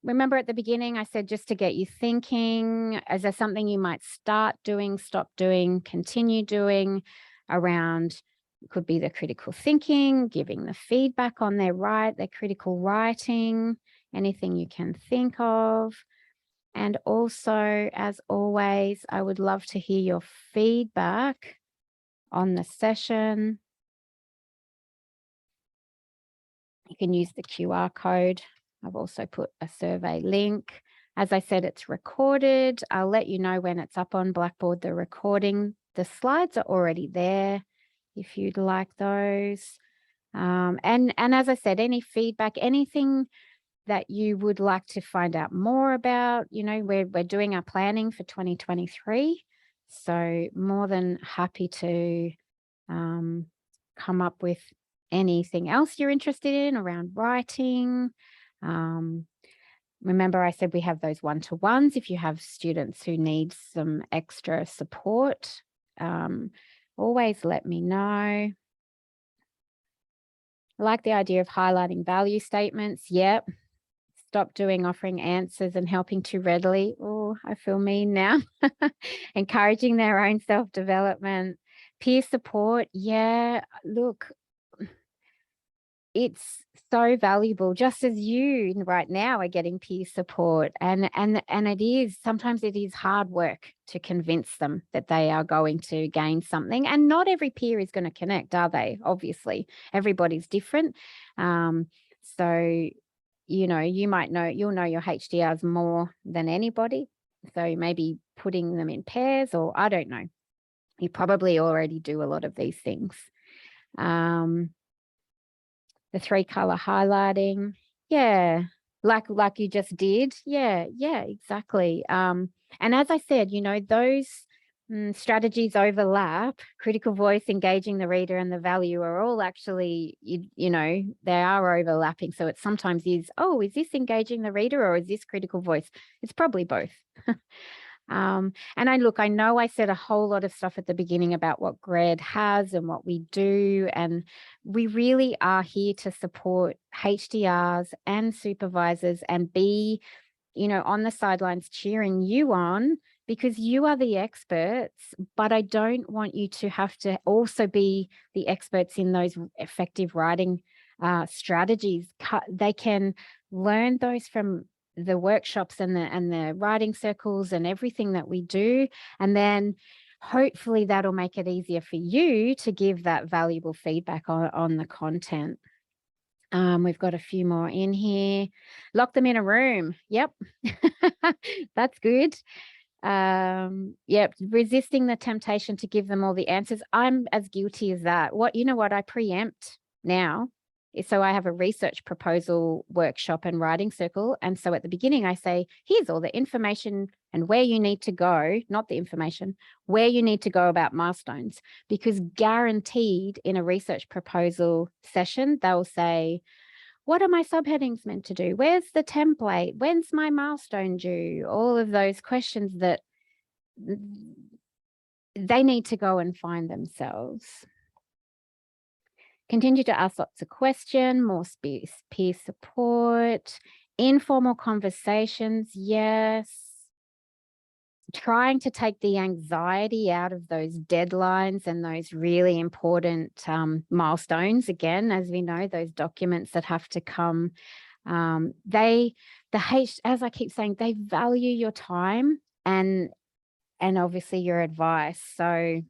remember at the beginning I said just to get you thinking, is there something you might start doing, stop doing, continue doing around? It could be the critical thinking, giving the feedback on their critical writing, anything you can think of. And also, as always, I would love to hear your feedback on the session. You can use the QR code. I've also put a survey link. As I said, it's recorded. I'll let you know when it's up on Blackboard, the recording. The slides are already there if you'd like those. And as I said, any feedback, anything that you would like to find out more about, we're doing our planning for 2023. So more than happy to come up with anything else you're interested in around writing. Remember, I said we have those one-to-ones if you have students who need some extra support. Always let me know. I like the idea of highlighting value statements. Yep. Stop doing offering answers and helping too readily. Oh, I feel mean now. Encouraging their own self-development. Peer support. Yeah, look, it's so valuable, just as you right now are getting peer support. And sometimes it is hard work to convince them that they are going to gain something. And not every peer is going to connect, are they? Obviously, everybody's different. So, you'll know your HDRs more than anybody. So maybe putting them in pairs, or I don't know. You probably already do a lot of these things. The 3-color highlighting. Yeah, like you just did. Yeah, exactly. And as I said, those strategies overlap. Critical voice, engaging the reader, and the value are all actually, they are overlapping. So it sometimes is, oh, is this engaging the reader or is this critical voice? It's probably both. And I know I said a whole lot of stuff at the beginning about what GRED has and what we do. And we really are here to support HDRs and supervisors and be, on the sidelines cheering you on, because you are the experts. But I don't want you to have to also be the experts in those effective writing strategies. They can learn those from the workshops and the writing circles and everything that we do. And then hopefully that'll make it easier for you to give that valuable feedback on the content. We've got a few more in here. Lock them in a room. Yep. That's good. Yep. Resisting the temptation to give them all the answers. I'm as guilty as that. What I preempt now. So I have a research proposal workshop and writing circle. And so at the beginning, I say, here's all the information and where you need to go, not the information, where you need to go about milestones, because guaranteed in a research proposal session, they'll say, what are my subheadings meant to do? Where's the template? When's my milestone due? All of those questions that they need to go and find themselves. Continue to ask lots of questions, more peer support, informal conversations, yes. Trying to take the anxiety out of those deadlines and those really important milestones. Again, as we know, those documents that have to come, as I keep saying, they value your time and obviously your advice. So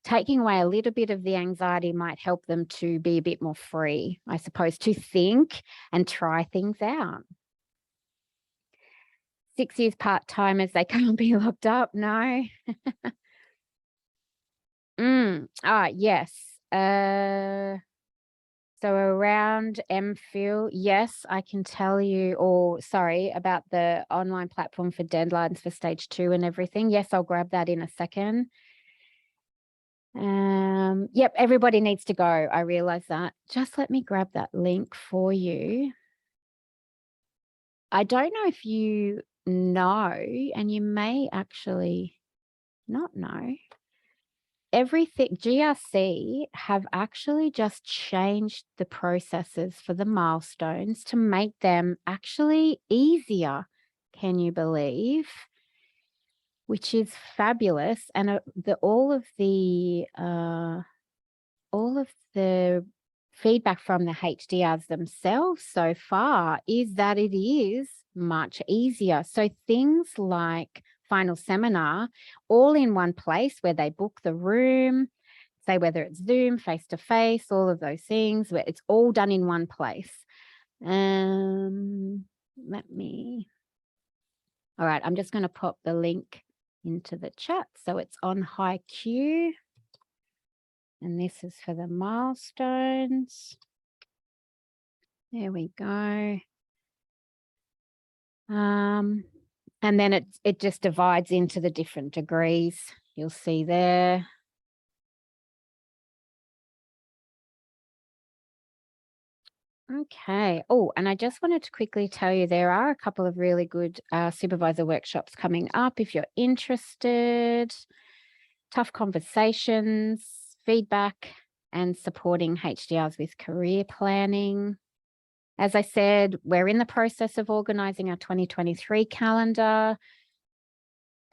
taking away a little bit of the anxiety might help them to be a bit more free, I suppose, to think and try things out. 6 years part-timers, they can't be locked up, no. Yes. So around MPhil, yes, I can tell you, about the online platform for deadlines for stage 2 and everything. Yes, I'll grab that in a second. Yep, everybody needs to go. I realize that. Just let me grab that link for you. I don't know if you know, and you may actually not know, everything GRC have actually just changed the processes for the milestones to make them actually easier. Can you believe? Which is fabulous. And all of the feedback from the HDRs themselves so far is that it is much easier. So things like final seminar, all in one place where they book the room, say whether it's Zoom, face-to-face, all of those things, where it's all done in one place. All right, I'm just going to pop the link into the chat. So it's on HiQ. And this is for the milestones. There we go. And then it just divides into the different degrees. You'll see there. Okay. Oh, and I just wanted to quickly tell you there are a couple of really good supervisor workshops coming up if you're interested. Tough conversations, feedback, and supporting HDRs with career planning. As I said, we're in the process of organising our 2023 calendar.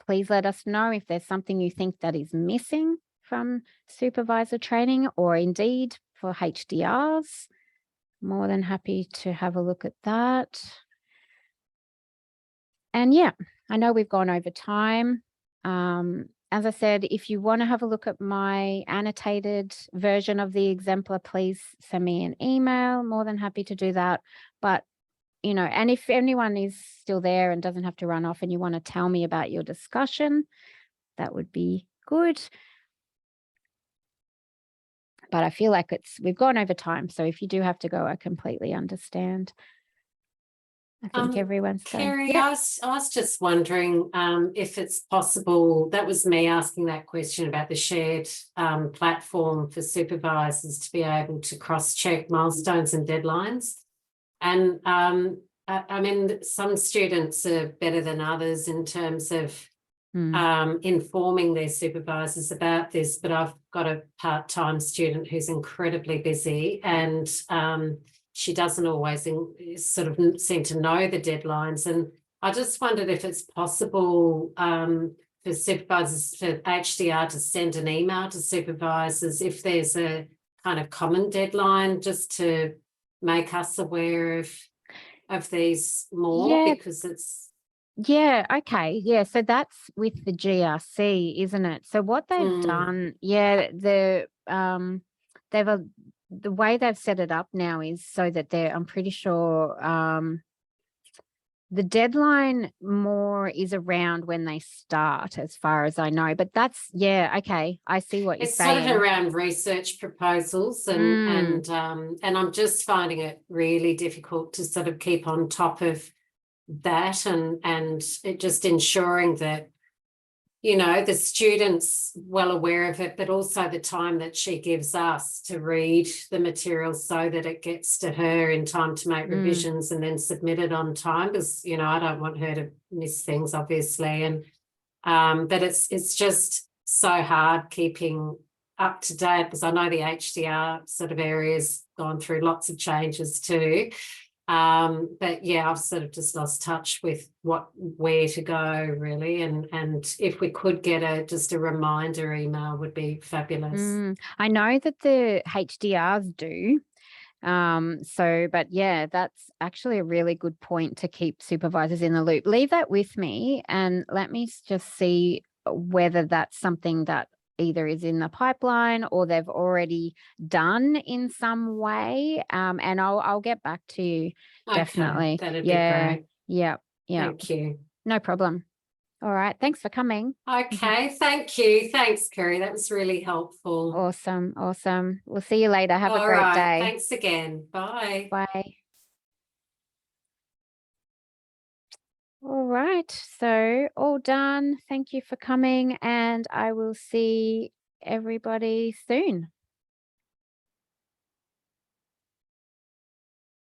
Please let us know if there's something you think that is missing from supervisor training or indeed for HDRs. More than happy to have a look at that. And yeah, I know we've gone over time. As I said, if you want to have a look at my annotated version of the exemplar, please send me an email. More than happy to do that. But, and if anyone is still there and doesn't have to run off and you want to tell me about your discussion, that would be good. But I feel like we've gone over time. So if you do have to go, I completely understand. I think everyone's done. Kerry, I was just wondering if it's possible, that was me asking that question about the shared platform for supervisors to be able to cross-check milestones and deadlines. And I mean, some students are better than others in terms of informing their supervisors about this, but I've got a part-time student who's incredibly busy, and she doesn't always sort of seem to know the deadlines. And I just wondered if it's possible for supervisors, for HDR to send an email to supervisors if there's a kind of common deadline, just to make us aware of these more, because it's okay, so that's with the GRC, isn't it? So what they've done, the way they've set it up now is so that I'm pretty sure the deadline more is around when they start, as far as I know. But that's okay. I see what you're saying. It's sort of around research proposals, and I'm just finding it really difficult to sort of keep on top of that, and it just ensuring that, you know, the student's well aware of it, but also the time that she gives us to read the material so that it gets to her in time to make revisions and then submit it on time, because, you know, I don't want her to miss things, obviously. And but it's just so hard keeping up to date, because I know the HDR sort of area's gone through lots of changes too. But yeah, I've sort of just lost touch with where to go, really, and if we could get just a reminder email would be fabulous. I know that the HDRs do. But yeah, that's actually a really good point to keep supervisors in the loop. Leave that with me and let me just see whether that's something that either is in the pipeline or they've already done in some way. And I'll get back to you. Okay, Definitely. that'd be great. Yeah. Thank you. No problem. All right. Thanks for coming. Okay. Thank you. Thanks, Kerry. That was really helpful. Awesome. We'll see you later. Have a great day. Thanks again. Bye. Bye. All right. So all done. Thank you for coming, and I will see everybody soon.